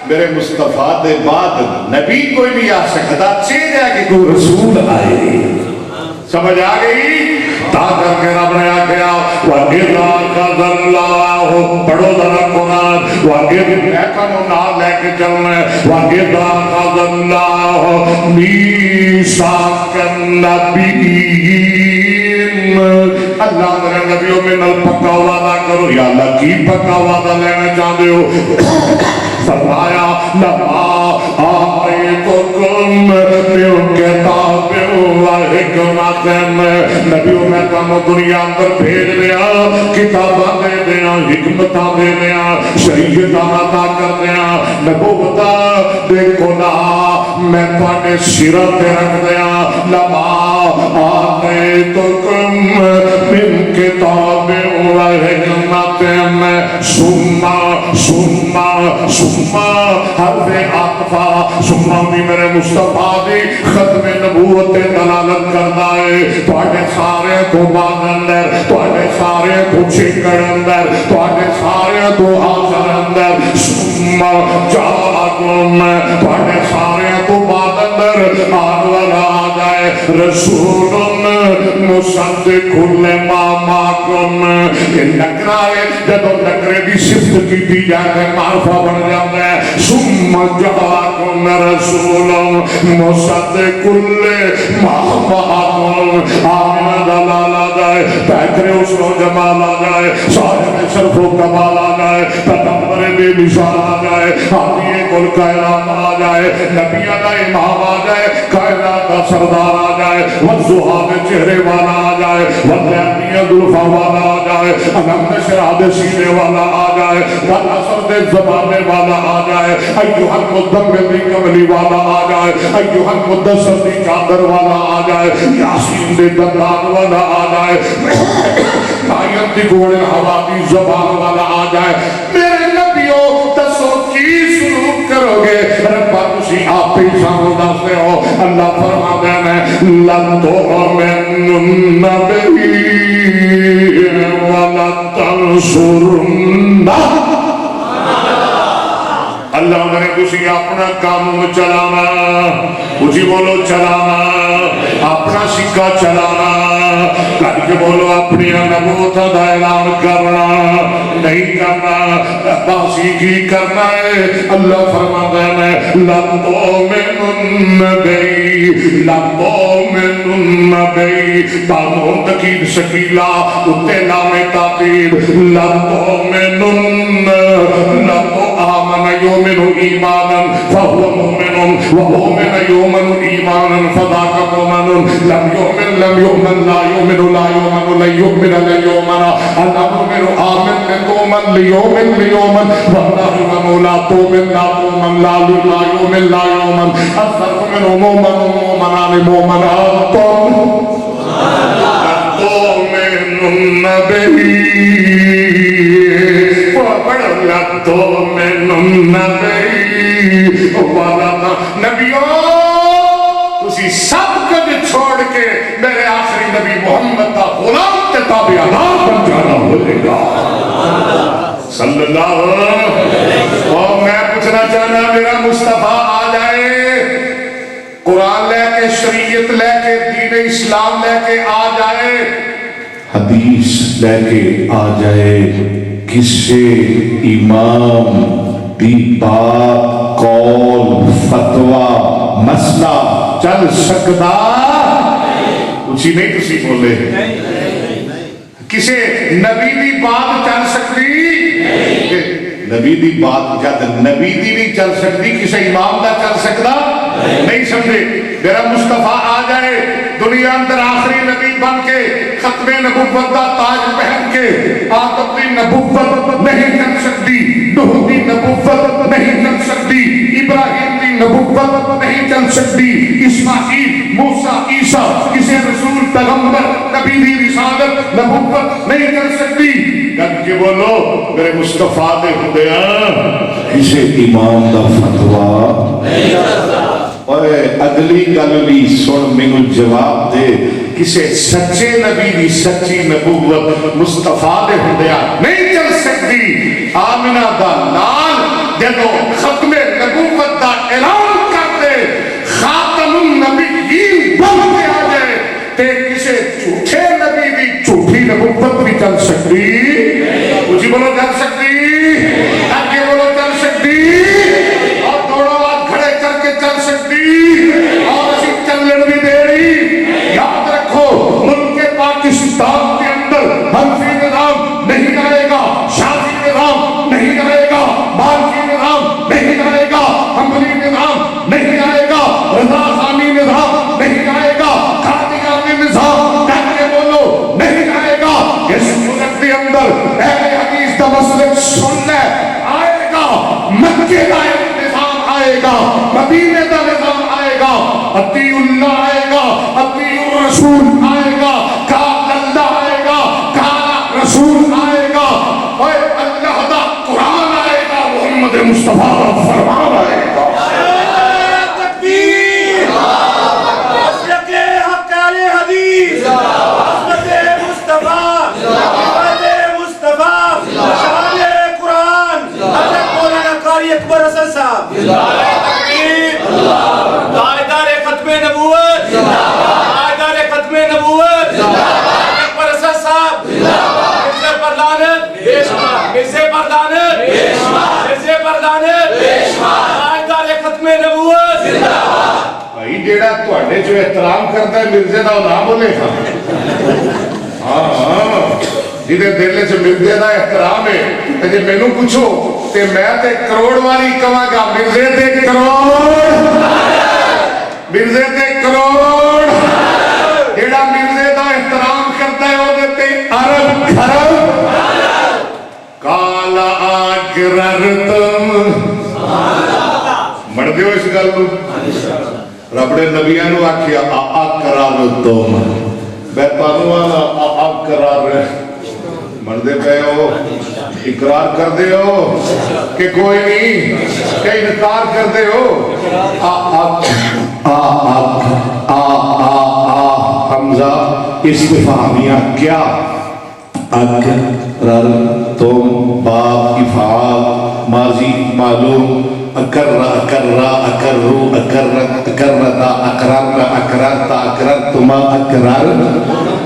میرے مصطفیٰ دے بعد نبی کوئی نہیں آ سکتا، چیز ہے کہ کوئی رسول آئے. سمجھ آ گئی؟ تا کر کے رب نے آگیا وَإِذَا أَخَذَ اللَّهُ پڑھو ذرا قرآن وَإِذَا ایکانو نال لے کے چلنا ہے وَإِذَا أَخَذَ اللَّهُ مِيثَاقَ النَّبِيِّينَ اللہ میرے نبیوں میں نل پکا وعدہ کرو. یا اللہ کی پکا وعدہ لینا چاہتے ہو؟ فرمایا لما آئیتکم من کتاب و حکمت نبیوں میں تمہیں دنیا اندر بھیج دیا، کتاباں دے دیا، حکمتاں دے دیا، شریعتاں عطا کر دیا، نبوتاں دیکھو نا میں تواڈے سراں تے رکھ دیا. لما آئیتکم من کتاب و حکمت سما حرف عطفہ سما بھی میرے مصطفیٰ دی ختم نبوت دلالت کرتا ہے. تواڈے سارے تو بعد اندر، تواڈے سارے تو چکڑ اندر، تواڈے سارے تو حاضر اندر سما جاءکم تواڈے سارے تو بعد اندر آن والا آ جائے رسول مصدق لما معکم. یہ نکرہ ہے جب نکرے کی صفت کی جائے معرفہ بن جاتا ہے. ثم جاءکم رسول مصدق لما معکم. آمینہ دلال آ جائے، پیکرے حسن و جمال آ جائے، صاحب شرف و کمال آ جائے، پیغمبر بے مثال آ جائے، حامی کل کائنات آ جائے، نبیوں کا امام آ جائے، کائنات کا سردار آ جائے، والضحیٰ میں چہرے والا آ جائے، واللیلیہ ذوالفا والا آ جائے، علم نشرح دے سینے والا آ جائے، والعصر دے زمانے والا آ جائے، ایوہ المدمر دی کملی والا آ جائے، ایوہ المدثر دی چادر والا آ جائے، یاسین دے دندان والا آ جائے، آیت دی گھوڑے ہوا دی زبان والا آ جائے. میرے نبیوں دسو کی سلوک کرو گے؟ ربا تسی آپ ہی سامو دستے ہو. اللہ فرما دینا لن تؤمنوا النبی ولن تنصروا. اللہ نے کسی اپنا کام چلانا، کچھ بولو چلانا، اپنا سکہ چلانا، کر کے بولو اپنی نبوت دا اعلان کرنا نہیں کرنا. باسی کی کرنا ہے. اللہ فرماتا ہے لن تؤمنوا النبی لن تؤمنوا النبی تامون تقید شکیلہ اتنے لام تاقید لن تؤمنوا لن آمن یومن ایمانا فهو مؤمن ومؤمن یومن ایمانا فذاک مؤمن لم یؤمن لا یؤمن لا یؤمن لن یؤمن لن یؤمن انا مؤمن آمن لتؤمن لیومن لیومن واللہ مولا تؤمن لا تؤمن لا یؤمن لا یؤمن اصدق من مومن مومنان مومنات تؤمن النبی تؤمن النبی والا نبیوں تسی سب کچھ چھوڑ کے میرے آخری نبی محمد کا غلام تے تابعدار بن جانا ہوئے گا صلی اللہ علیہ. اور میں پوچھنا چاہنا میرا مصطفیٰ آ جائے، قرآن لے کے، شریعت لے کے، دین اسلام لے کے آ جائے، حدیث لے کے آ جائے، کسے امام دی بات قول فتوہ مسئلہ چل سکتا؟ اسی نہیں کسی بولے کسے نبی دی بات چل سکتی؟ نبی دی بات کہتے نبی دی نہیں چل سکتی، کسے امام دا چل سکتا؟ نہیں سمجھے. میرا مصطفیٰ آ جائے دنیا اندر آخری نبی بن کے ختم نبوت دا تاج پہن کے. آدم دی نبوت نہیں چل سکتی، نوح دی نبوت نہیں چل سکتی، ابراہیم دی نبوت نہیں چل سکتی، اسماعیل موسیٰ عیسیٰ کسی رسول پیغمبر نبی دی رسالت نبوت نہیں چل سکتی. کر کے بولو میرے مصطفیٰ دے ہدیاں کسی امام دا فتوہ نہیں چلتا. اوے اگلی گل بھی سن مینوں جواب دے کسے سچے نبی دی سچی نبوت مصطفیٰ دے ہوندیا نہیں چل سکتی آمنہ دا لال جدو ختم نبوت دا اعلان کرتے خاتم النبیین بنتے آ جائے تے کسے جھوٹے نبی دی جھوٹی نبوت بھی چل سکتی کچھ بولو چل سکتی آگے بولو چل سکتی اور دونوں ہاتھ کھڑے کر کے چل سکتی اور اسی چلن بھی دے رہی یاد رکھو ملک پاکستان کے اندر حنفی نظام نہیں رہے گا شافعی نظام نہیں رہے گا مالکی نظام نہیں رہے گا حنبلی نظام نہیں رہے گا رضا خانی نظام نہیں رہے گا قادیانی نظام کہہ کے بولو نہیں رہے گا اس ملک کے اندر اہل حدیث کا مسلک سن لے آئے گا مکے کا نظام آئے گا مدینے کا نظام آئے گا اطیع اللہ آئے گا اطیع الرسول آئے گا قال اللہ آئے گا قال رسول آئے گا اور اللہ دا قرآن آئے گا محمد مصطفیٰ کا فرمان آئے گا تکبیر مسلک حق اہل حدیث عصمت مصطفیٰ عصمت مصطفیٰ شان قرآن حضرت مولانا قاری اکبر حسن صاحب تکبیر دائدار ختم نبوت دائدار ختم نبوت اکبر حسن صاحب مرزے پر لعنت مرزے پر لعنت مرزے پر لعنت دائدار ختم نبوت بھائی جیڑا تواڈے جو احترام کرتا ہے مرزے دا وہ نہ بولے گا ہاں جہدے دل چ مرزے دا احترام ہے تے جے مینوں پوچھو تے میں تے کروڑ واری کہاں گا مرزے تے کروڑ مرزے تے کروڑ جیڑا مرزے دا احترام کرتا ہے وہ تے ارب خرب کالا اقررتم مڑ دیو اس گل نو رب نے نبیاں نو آکھیا اقررتم میں تانوں والا اقرار مردے پہ ہو اقرار کر دے ہو کہ کوئی نہیں کہ انکار کر دے ہو حمزہ استفہامیہ کیا اقرر تم باب افعال ماضی معلوم اقرر اقرر اقررو اقررت اقررتا اقررتا اقررتا اقررتما اقرار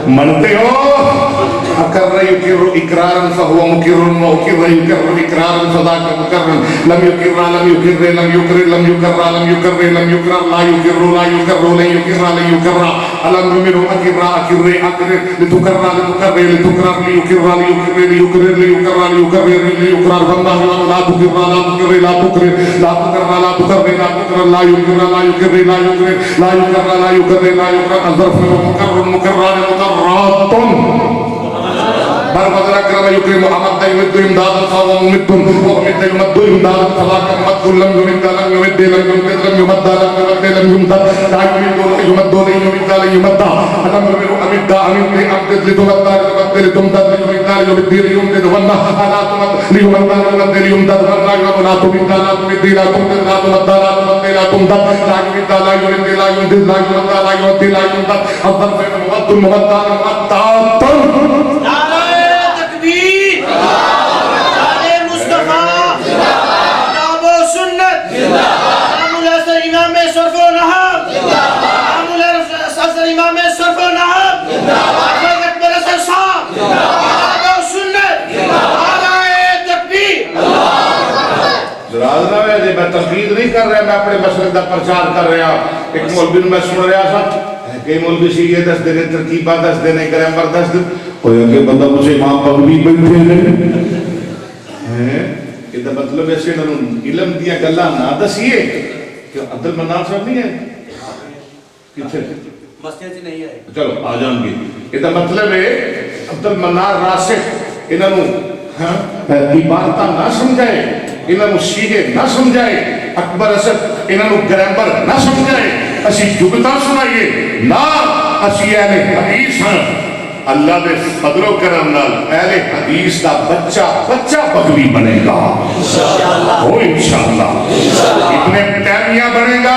منتے ہو اقرر یقر اقرارا فهو مقر واقر یقر اقرارا فذاك مقر لم يقر لم يقر لم يقر لم يقر لم يقر لم يقر لا يقر لا يقر لا يقر لا يقر الم من اقر اقر اقر لتقر لتقر لتقر ليقر ليقر ليقر ليقر ليقر ليقر والله لا تقر لا تقر لا تقر لا تقر لا تقر لا تقر لا يقر لا يقر لا يقر لا يقر لا يقر لا يقر الظرف مقر مقران مقرات بر بدر اکرم یکرم امد یمد امداد فهو ممد ومد یمد امداد فذاك مد لم يمد لم يمد لم يمد لم يمد لم يمد لم يمد لا يمد لا يمد لا يمد لا يمد ادم من امد امد امد لتمد لتمد لتمد يمد لا يمد يمد وما لا تمد ليمد لا يمد ولا لا تمد لا تمد لا تمد لا تمد لا تمد لا تمد لا يمد لا يمد لا يمد لا يمد لا يمد لا يمد الظرف ممد ممد ممد میں تقلید نہیں کر رہا میں اپنے مسئلے کا پرچار کر رہا ایک مولوی میں سن رہا سا کئی مولوی سی یہ دس دینے ترکیبہ دس دینے گرامر دس دن کوئی اگے بندہ مجھے امام پگوی بیٹھے ہیں یہ تو مطلب ایسے علم دیا گلا نہ دسیے کہ عبد المنان صاحب نہیں ہے کتنے مسجد نہیں ہے چلو آ جان گے یہ تو مطلب ہے عبد المنان راسخ انہوں عبارتہ نہ سمجھائے انہوں شیعے نہ سمجھائے اکبر اسد انہوں گرامر نہ سمجھائے اسی جگتا سنائیے نہ اسی اہل حدیث ہیں اللہ دے فضل و کرم نال اہل حدیث کا بچہ بغوی بنے گا وہ انشاءاللہ ابن تیمیہ بنے گا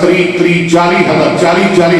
40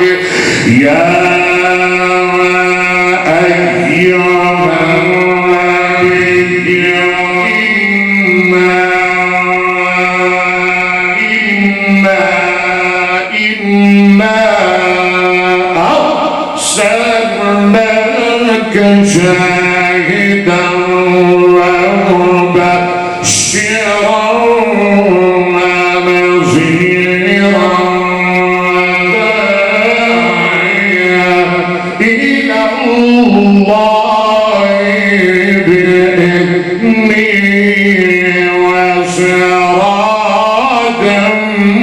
گے یا شاهدا ومبشرا ونذيرا داعيا إلى الله بإذنه وسراجا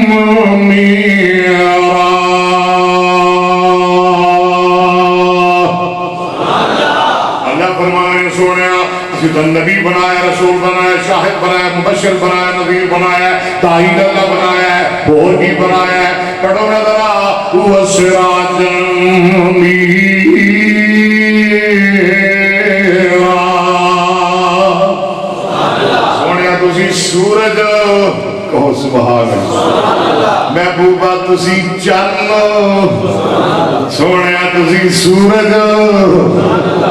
منيرا. نبی بنایا، رسول بنایا، شاہد بنایا، مبشر بنایا، نذیر بنایا، تائید اللہ بنایا ہے، اور بھی بنایا ہے. پڑھو نا ذرا وسراجا منیرا. سونے تسی سورج کہو سبحان اللہ. محبوبہ تسی چند سونے تسی سورج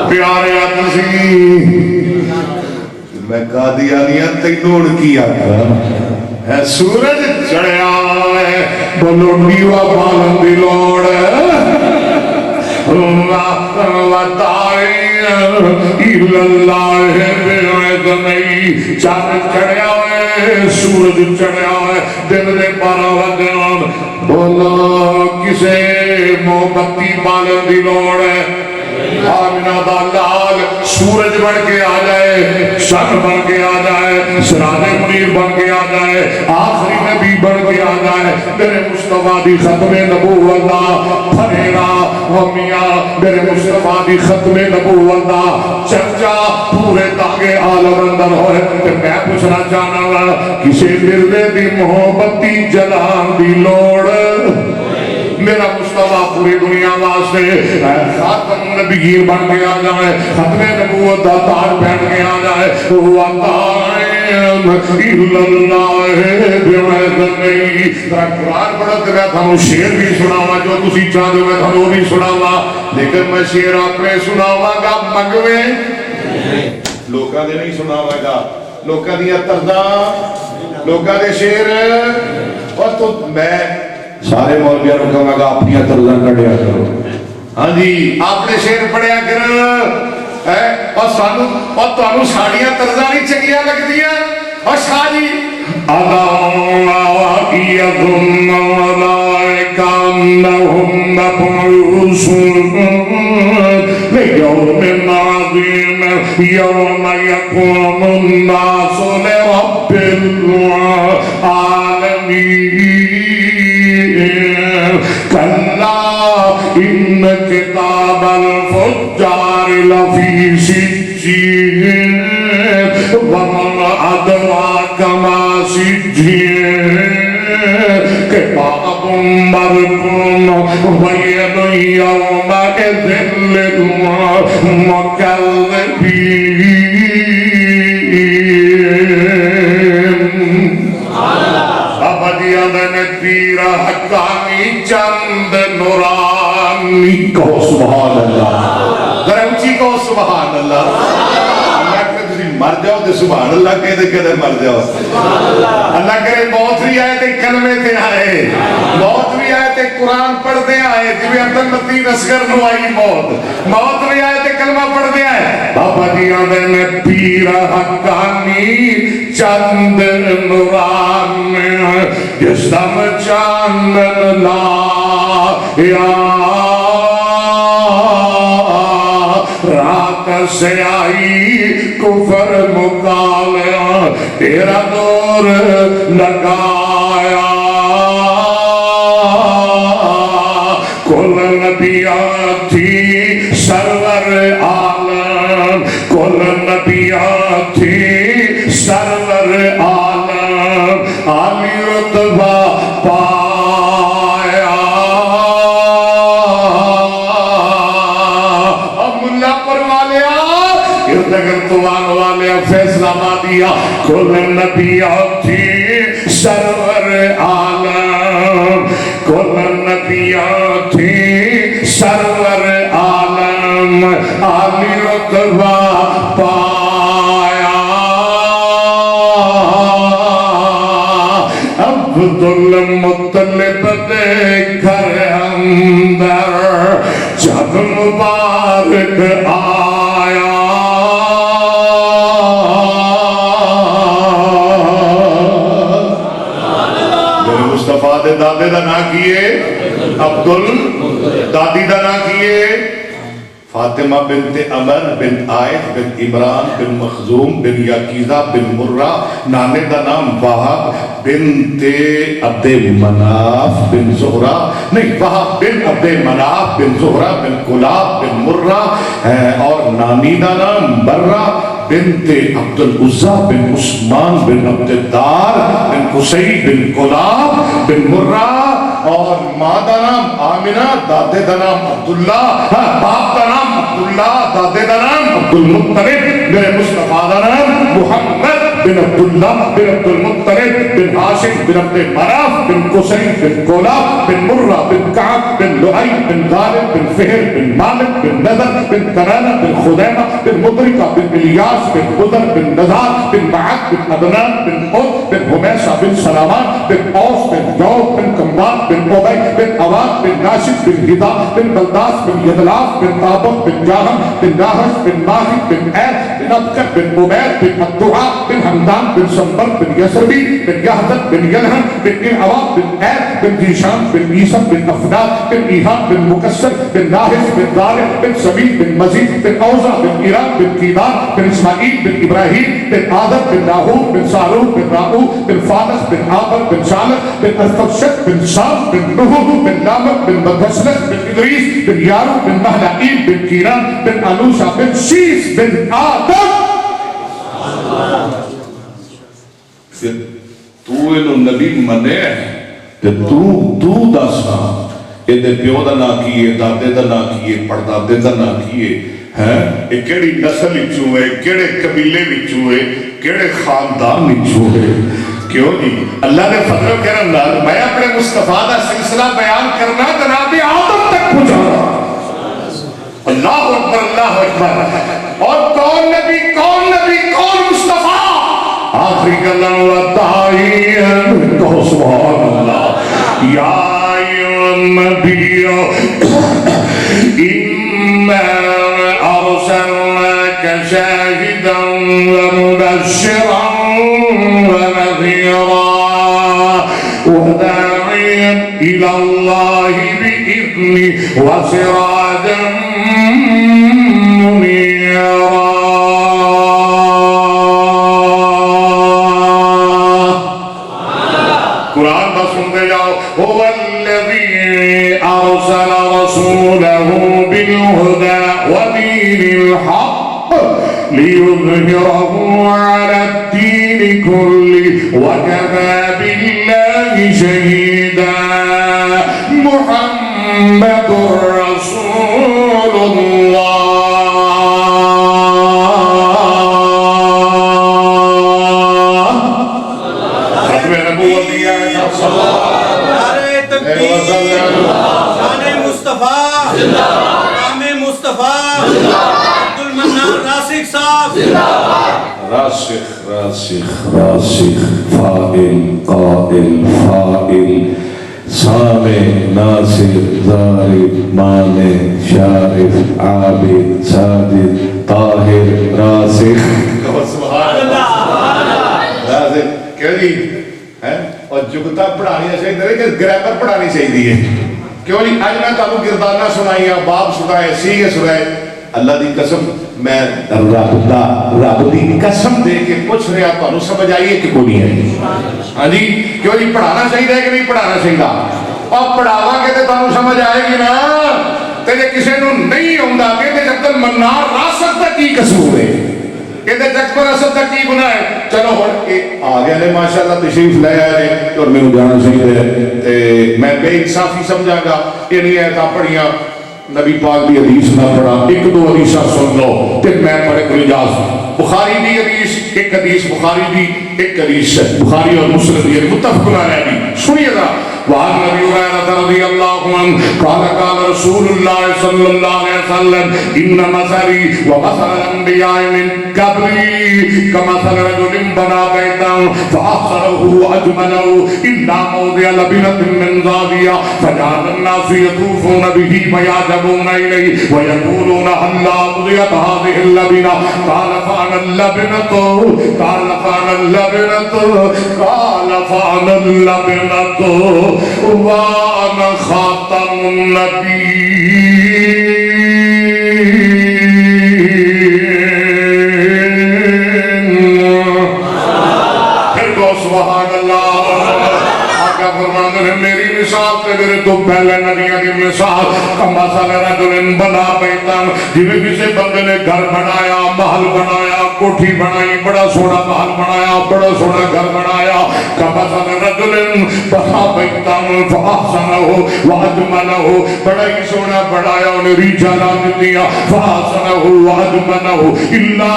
پیارے تسی میں قادیانیاں تینوڑ کی آگا ہے سورج چڑھیا ہے بولو دیوا پالن دی لوڑ چاند چڑھیا ہے سورج چڑھیا ہے دن دے 12 وجان بولو کسے موبتی پالن دی لوڑ ہے. آمینہ دا لال سورج بن کے آ جائے، شک بن کے آ جائے، سراج منیر بن کے آ جائے، آخری نبی بن کے آ جائے. میرے مصطفیٰ دی ختم نبوت دا پھریرا ہمیاں میرے مصطفیٰ دی ختم نبوت دا چرچا پورے تاگے عالم اندر ہوئے. میں پوچھنا چاہنا گا کسی مردے دی محبتی جلان دی لوڑ میرا مصطفیٰ پوری دنیا واسطے خاتم نبیین بن کے آ جائے، ختم نبوت دا تاج پہن کے آ جائے. قرآن پڑھا تو میں تھانوں شیر بھی سناوا جو تسی چاہتے میں تھانوں نہیں سناوا، لیکن میں شیر اپنے سناوا گا مگوے لوکاں دے نہیں سناوا گا، لوکاں دیا ترداں لوکاں دے شیر. اور تو میں سارے مولویاں کو کہوں گا اپنی ترداں کڑیا کرو. ہاں جی اپنے شیر پڑھیا کرو اور سانو اور تانوں ساڑیاں ترداں نہیں چنگیاں لگ دیا. اور شاہ جی اللہ یظن اولئک انہم مبعوثون لیوم عظیم یوم یقوم الناس لرب العالمین. کلا ان کتاب الفجار لفی سجین ومن ادراک ما سجین کتاب مرقوم ویل یومئذ للمکذبین. ابدیہ میں تیرا حقانی چند نورانی. کہو سبحان اللہ، ذرا اونچی کہو سبحان اللہ. مر جاؤ تو سبحان اللہ کہتے کہتے مر جاؤ. اللہ کرے موت بھی آئے تھے کلمے تھے آئے، موت بھی آئے تھے قرآن پڑھتے آئے جب عبد المتین اصغر نو آئی موت، موت بھی آئے تھے کلمہ پڑھتے آئے. بابا جی آدھے میں پیرا حقانی چند نوران جس دم چاندن لا یا رات سے آئی کفر مکالیا تیرا دور لگایا. کل نبیات تھی سرور عالم، کل نبیات تھی سرور عالم. عالی رتبہ پایا گردوان والے فیصلہ مادیا. کل نبیات تھی سرور عالم، کل نبیات تھی المطلب دے گھر اندر جب مبارک آیا میرے مصطفیٰ دے دادے دا نا کیے دادی دا نا کیے فاطمہ بنت عمر بن عائد بن عمران بن مخزوم بن یقیزہ بن مرہ، نانے دا نام وہب بنت عبد مناف بن زہرہ، نہیں وہب بن عبد مناف بن زہرہ بن کلاب بن مرہ، اور نانی دا نام برہ بنت عبد العزہ بن عثمان بن عبد الدار بن قصی بن کلاب بن مرہ، اور ماں دا نام آمنہ، دادے دا نام عبداللہ، باپ دا نام عبداللہ، دادے دا نام عبدالمطلب، میرے مصطفیٰ دا نام محمد بن عبداللہ بن عبدالمطلب بن ہاشم بن عبد مناف بن قصی بن کلاب بن مرہ بن کعب بن لؤی بن غالب بن فہر بن مالک بن نضر بن کنانہ بن خدیمہ بن مدرکہ بن الیاس بن بدر بن نزار بن معد بن عدنان بن قد بن حمیسہ بن سلامان بن اوس بن یوب بن کمبان بن عبی بن عواد بن ناشد بن ہدا بن بلداس بن یدلاف بن طابق بن جاہم بن ناہش بن ماہی بن عید بن ابکر بن عبید بن الدعا بن حمدان بن سنبر بن یسربی بن یحدد بن یلہن بن انعواب بن عید بن دیشان بن عیسم بن افناد بن ایہان بن مکسر بن ناہش بن ظالم بن سبیل بن مزید بن اوزا بن ایران بن کیدان بن اسماعیل بن ابراہیم بن آدم بن ناہور بن سارون بن راؤ بن فانس بن آبر بن شالر بن ارتفشت بن سام بن نوح بن نامر بن بدسلت بن ادریس بن یارو بن مہلائیل بن کیران بن علوشا بن شیس بن آدم. تو انہوں نبی منے کہ تو دسنا یہ دے پیو دا نا کیے، دادے دا نا کیے، پردادے دا نا کیے، یہ کیڑی نسل وچوں ہے، کیڑے قبیلے وچوں ہے، کیڑے خاندان وچوں ہے. کیوں نہیں اللہ نے فضل و کرم نال میں اپنے مصطفیٰ دا سلسلہ بیان کرنا جناب آدم تک پہنچا رہا. اللہ اکبر اللہ اکبر. اور کون نبی کون مصطفیٰ؟ آخری کلام ودائی کہو سبحان اللہ. یا نبی انا ارسلناک شاہدا ومبشرا ونذیرا وداعیا الى اللہ بإذنہ وسراجا منیرا. قرآن بس سنتے جاؤ. هو الذي أرسل رسوله بالهدى ودين الحق ليظهره على الدين كله وكفى بالله شهيدا. محمد رسول الله. نعرہ تکبیر، شان مصطفیٰ، نام مصطفیٰ، عبد المنان راسخ صاحب. راسخ راسخ راسخ، فائل قائل فائل، سامع ناصر ضارب مانع شارف عابد ساجد طاہر راسخ. سبحان اللہ. راسخ کہہ دی اور جگتا پڑھانی چاہیے کہ گرامر پڑھانی چاہیے. کیوں نہیں آج میں تمہیں گردانہ سنائی ہیں، باب سنائے، سیگے سنائے. اللہ دی قسم میں رب دی قسم دے کے پوچھ رہا تمہیں سمجھ آئیے کہ کوئی ہے. ہاں جی کیوں نہیں پڑھانا چاہیے کہ نہیں پڑھانا چاہیے؟ اور پڑھاوا کے تو تمہیں سمجھ آئے گی نا. تے کسی نو نہیں آتا کہ عبد المنان راسخ دا کی قصور ہے، کہ جگ پر اصل تک کی گناہ ہے. چلو ہوں آ گیا نے ماشاءاللہ تشریف لے آئے اور میرے جانا چاہیے. میں بے انصافی سمجھا گا یہ نہیں ہے تا پڑھیاں نبی پاک دی حدیث نہ پڑھا. ایک دو حدیثہ سن لو تے میں پڑھے کوئی اجازت. بخاری دی حدیث ایک حدیث، بخاری دی ایک حدیث ہے، بخاری اور مسلم دی متفق علیہ. سنیے گا. وعن نبی هريرة رضي الله عنه قال قال رسول الله صلى الله عليه وسلم ان مثلی ومثل الانبیاء من قبلی کمثل رجل بنا بیتا فاحسنه واجمله الا موضع لبنة من زاویہ فجعل الناس يطوفون به ويعجبون اليه ويقولون هلا قضيت هذه اللبنة قال فانا اللبنة قال فانا اللبنة قال فانا اللبنة وانا خاتم النبيين پھر کو سبحان اللہ آقا فرماتے ہیں میری مثال تے میرے تو پہلے نبیوں کی مثال کمثل رجل بنا بیتا جنہیں کسی بندے نے گھر بنایا محل بنایا کوٹھی بنائی بڑا سونا محل بنایا بڑا سونا گھر بنایا کمثل رجل بنا بیتا فاحسنه واجمله بڑا ہی سونا بنایا انہیں ریچہ لا دیا فاحسنه واجمله الا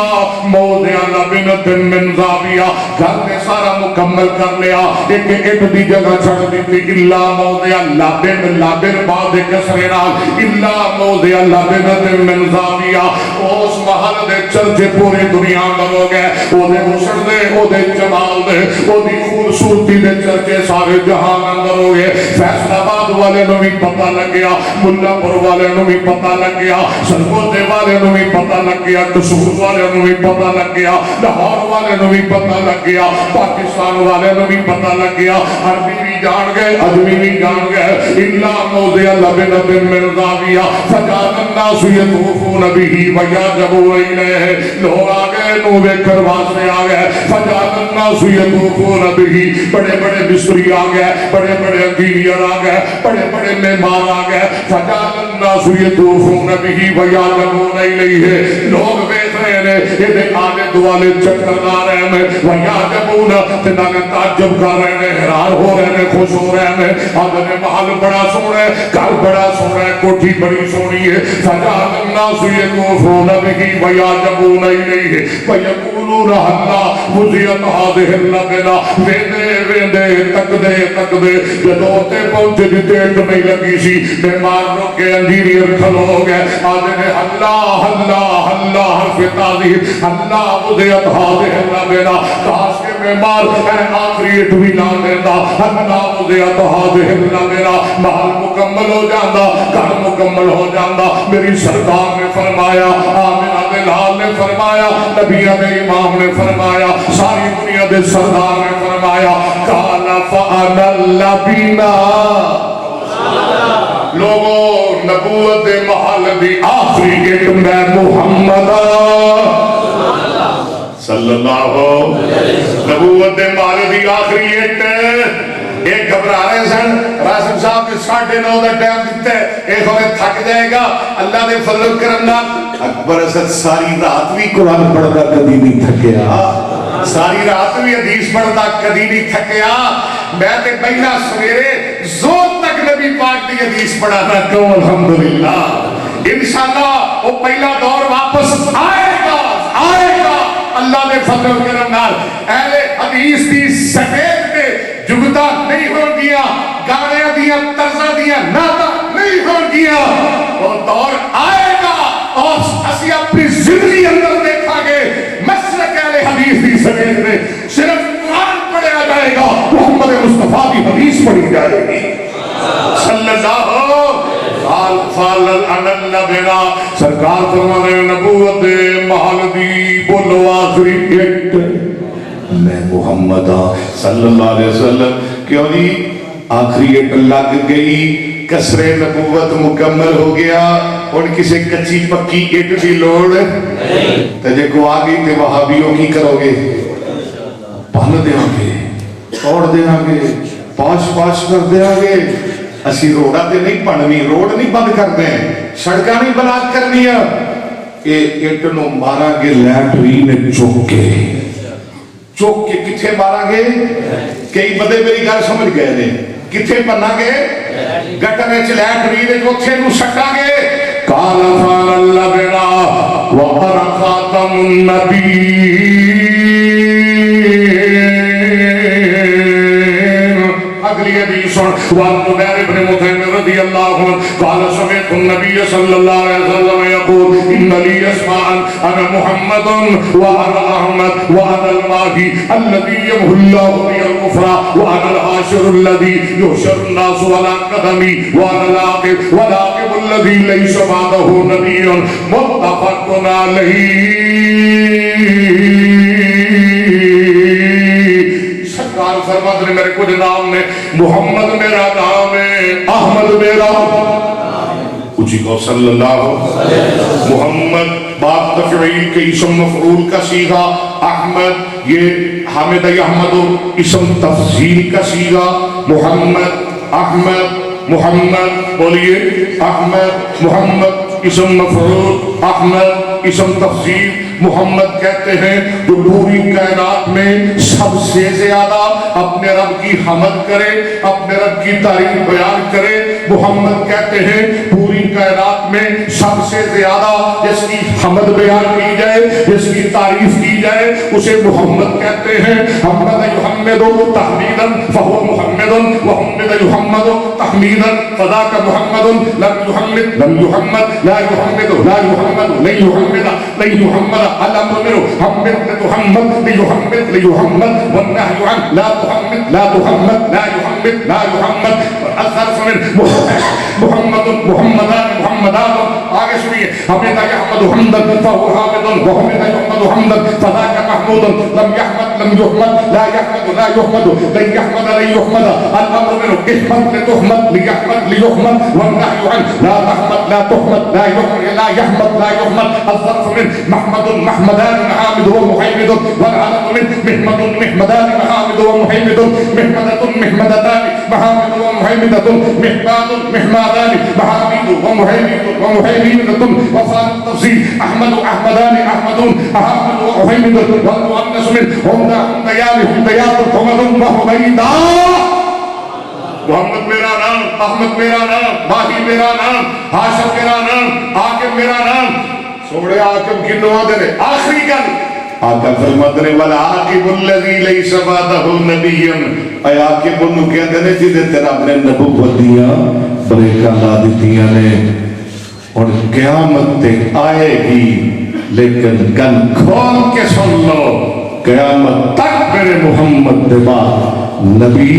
موضع لبنة من زاویہ گھر نے سارا مکمل کر لیا ایک ایک دی جگہ چھڑ دیتی الا موضع لبن لبن بعد کسرے نال الا موضع لبنة من زاویہ اس محل دے چرچے پورے دنیا اندر ہو گئے او دے حسن دے او دے جمال دے او دی خوبصورتی دے چرچے سارے جہان اندر ہو گئے فیصل آباد والے نو بھی پتہ لگ گیا ملا پور والے نو بھی پتہ لگ گیا سرگوتے والے نو بھی پتہ لگ گیا قصور والے نو بھی پتہ لگ گیا لاہور والے نو بھی پتہ لگ گیا پاکستان والے نو بھی پتہ لگ گیا عربی بھی جان گئے عجمی بھی جان گئے الا موضع لبنة من زاویہ فجعل الناس يطوفون به ويعجبون اليه لوگ آگئے نو دیکھر واسطے آگئے فجعل الناس يطوفون به بڑے بڑے مصری آگئے بڑے بڑے انجینئر آگئے بڑے بڑے مہمان آگئے فجعل الناس يطوفون به ويعجبون اليه لوگ دیکھ رہے ہیں یہ آنے دوالے چکر نہ رہے ہیں ويعجبون تنانے تعجب کر رہے ہیں حیران ہو رہے ہیں خوش ہو رہے ہیں آدھنے محل بڑا سونا ہے گھر بڑا سونا ہے کوٹھی بڑی سونی ہے فجعل الناس يطوفون به ويعجبون اليه ويقولون هلا قضيت هذه اللبنة ویندے ویندے تک دے جدوں تے پہنچے دی ڈیٹ نہیں لگی سی بیمار روکے انجینئر کھلو گئے آدھنے ہلا ہلا ہلا حرف تعظیم ہلا قضيت هذه اللبنة کاش کے بیمار آخری اٹھ بھی نہ دیتا ہلا قضيت هذه اللبنة محل مکمل ہو جاندہ گھر مکمل ہو جاندہ میری سرکار نے فرمایا آمنہ دلال نے فرمایا نبیہ دے امام نے فرمایا ساری دنیا دے سردار نے فرمایا کالا فانا اللبنہ لوگوں نبوت دے محل دی آخری ایک میں محمد صلی اللہ نبوت دے محل دی آخری ایک گھبرا رہے سن راسم صاحب نے 9:30 دا ٹائم دیتا ہے ایک ہوئے تھک جائے گا اللہ نے فضل کرنا اکبر اسد ساری رات بھی قرآن پڑھتا کبھی نہیں تھکیا ساری رات بھی حدیث پڑھتا کبھی نہیں تھکیا میں تے پہلا سویرے زور تک نبی پاک دی حدیث پڑھانا کہوں الحمدللہ انشاءاللہ وہ پہلا دور واپس آئے گا اللہ نے فضل کرنا اہل حدیث دی سفید پہ جگتا نہیں ہو گیا گانے دیا ترزہ دیا ناتا نہیں ہو گیا وہ دور آئے گا اور اسی اپنی زندگی اندر دیکھا گے مسلک اہل حدیث دی سمیت میں صرف قرآن پڑھا جائے گا محمد مصطفیٰ کی حدیث پڑھی جائے گی صلی اللہ فاللبنا سرکار فرمانے نبوت محل دی بولو آخری ایک میں محمد صلی اللہ علیہ وسلم کیوں نہیں آخری ایک لگ گئی کسر نبوت مکمل ہو گیا ان کسی کچی پکی ایک بھی لوڑ تجھے کو آگئی تے وہابیوں کی کرو گے پہن دیا گے توڑ دیا گے پاش کر دیا گے اسی روڑا تے نہیں پڑھنی روڈ نہیں بند کر دیں سڑکہ نہیں بلاک کرنی ہے ایٹنو مارا گے لیٹرین چوک کے کتھے مارا گے کئی بدے میری گھر سمجھ گئے دیں کتھے پڑھنا گے گٹنے چلیٹرین چوکھے نو سٹا گے کالا فان اللہ بنا وَقَرَ خَاتَمُ النَّبِي اگلی حدیث سن وعن جبير بن مطعم رضي الله عنه قال سمعت النبي صلى الله عليه وسلم يقول إن لي اسماء أنا محمد وأنا أحمد وأنا الماهي الذي يمحو الله بي الكفر وأنا الحاشر الذي يحشر الناس على قدمي وأنا العاقب والعاقب الذي ليس بعده نبي متفق عليه. سرکار فرماتے ہیں میرے کچھ نام میں محمد میرا نام ہے، احمد میرا اچھی کو صلی اللہ محمد باب تفعیل کے اسم مفعول کا صیغہ، احمد یہ حامد احمد اسم تفضیل کا صیغہ، محمد احمد محمد بولیے احمد محمد اسم مفعول، احمد اسم تفضیل. محمد کہتے ہیں جو پوری کائنات میں سب سے زیادہ اپنے رب کی حمد کرے، اپنے رب کی تعریف بیان کرے. محمد کہتے ہیں پوری کائنات میں سب سے زیادہ جس کی حمد بیان کی جائے، جس کی تعریف کی جائے، اسے محمد کہتے ہیں. حمد یحمد تحمیدا فهو محمد وحمد یحمد تحمیدا فذاک محمد لم يحمد لا يحمد لا يحمد لن يحمد لن يحمد الامر منه حمد لتحمد ليحمد ليحمد والنهي عن لا تحمد لا تحمد لا يحمد لا يحمد الصرف من محمد محمدان محمدان. آگے سنیے حمد يحمد حمدا فهو حامد وحمد يحمد حمدا فذاك محمود لم يحمد لم يحمد لا يحمد لا يحمد لن يحمد لن يحمد الامر منه احمد لتحمد ليحمد ليحمد والنهي عن لا تحمد لا تحمد لا يحمد لا يحمد لا يحمد الظرف من محمد محمدان محامد ومحمد والعلم من محمد محمدان محامد ومحمد محمدة محمدتان محامد ومحمدة محماد محمدان محامد ومحمد ومحمدة وفان التفصيل احمد احمدان احمدون احمد ومحمد والمؤنث من حمد حمديان حمديات حمد وحميدا. محمد میرا نام، احمد میرا نام، ماہی میرا نام، ہاشم میرا نام، حاکم میرا نام. سوڑے حاکم کی نوع دنے آخری گل آقا فرماتے ہیں والعاقب الذی لیس بعدہ نبی. اے عاقب انہوں کہتے ہیں جنہیں تیرا اپنے نبوت دیا بریکہ لا دیتیاں نے اور قیامت تک آئے گی، لیکن کن کھول کے سن لو قیامت تک میرے محمد دے بعد نبی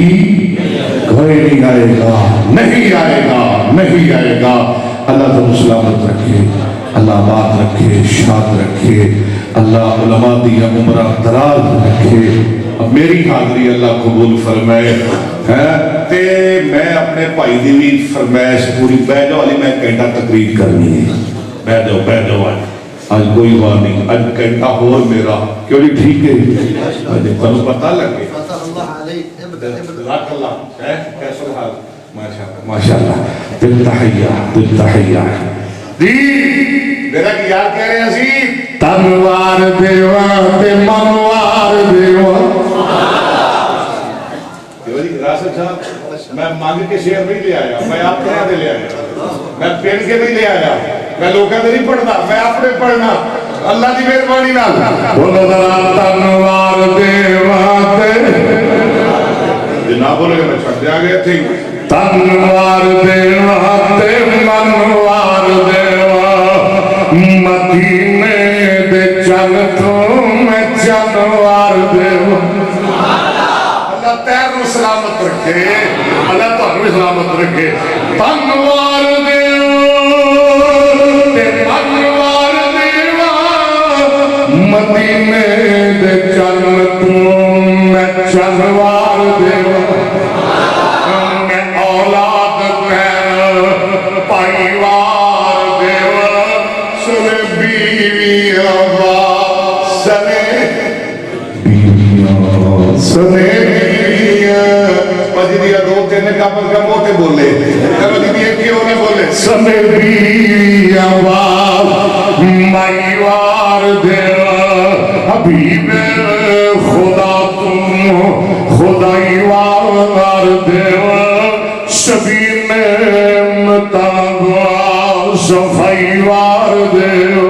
کوئی نہیں آئے گا، نہیں آئے گا، نہیں آئے گا. اللہ تم سلامت رکھے، اللہ آباد رکھے، شاد رکھے، اللہ علماء دیا عمرہ دراز رکھے. اب میری حاضری اللہ قبول فرمائے تے میں اپنے بھائی دی بھی فرمائش پوری بہ جاؤ علی میں گھنٹہ تقریر کرنی ہے. بہ جاؤ آج کوئی بات نہیں، آج گھنٹہ اور میرا کیوں نہیں ٹھیک ہے؟ آج تمہیں پتہ لگے جزاک اللہ کیسا حال ماشاءاللہ بالتحیہ بالتحیہ. جی میرا کی یاد کہہ رہے ہیں سی تنوار دیوا تے منوار دیوا. راسد صاحب میں مانگ کے شعر نہیں لے آیا، میں آپ کے یہاں لے آیا، میں پین کے نہیں لے آیا، میں لوگوں سے نہیں پڑھنا، میں اپنے پڑھنا. اللہ دی مہربانی نال بولو ذرا تنوار دیوا تے جناب بولے کہ میں چھٹ دیا گیا تھی. تنوار دیوا تے منوار دیوا مدینے دے چل تو میں چنوار دیوا. اللہ تیر نو سلامت رکھے، اللہ تو ہمیں سلامت رکھے. تنوار دیوا تے منوار دیوا مدینے دے چل تو میں چنوار دیوا. سنے بیویاں دو تین کپل کا موتے بولے کیوں نہیں بولے. سنے بیویاں مائیوار دیوا حبیب خدا تم خدائی وار دیوا شبین متابع صفائی وار دیوا.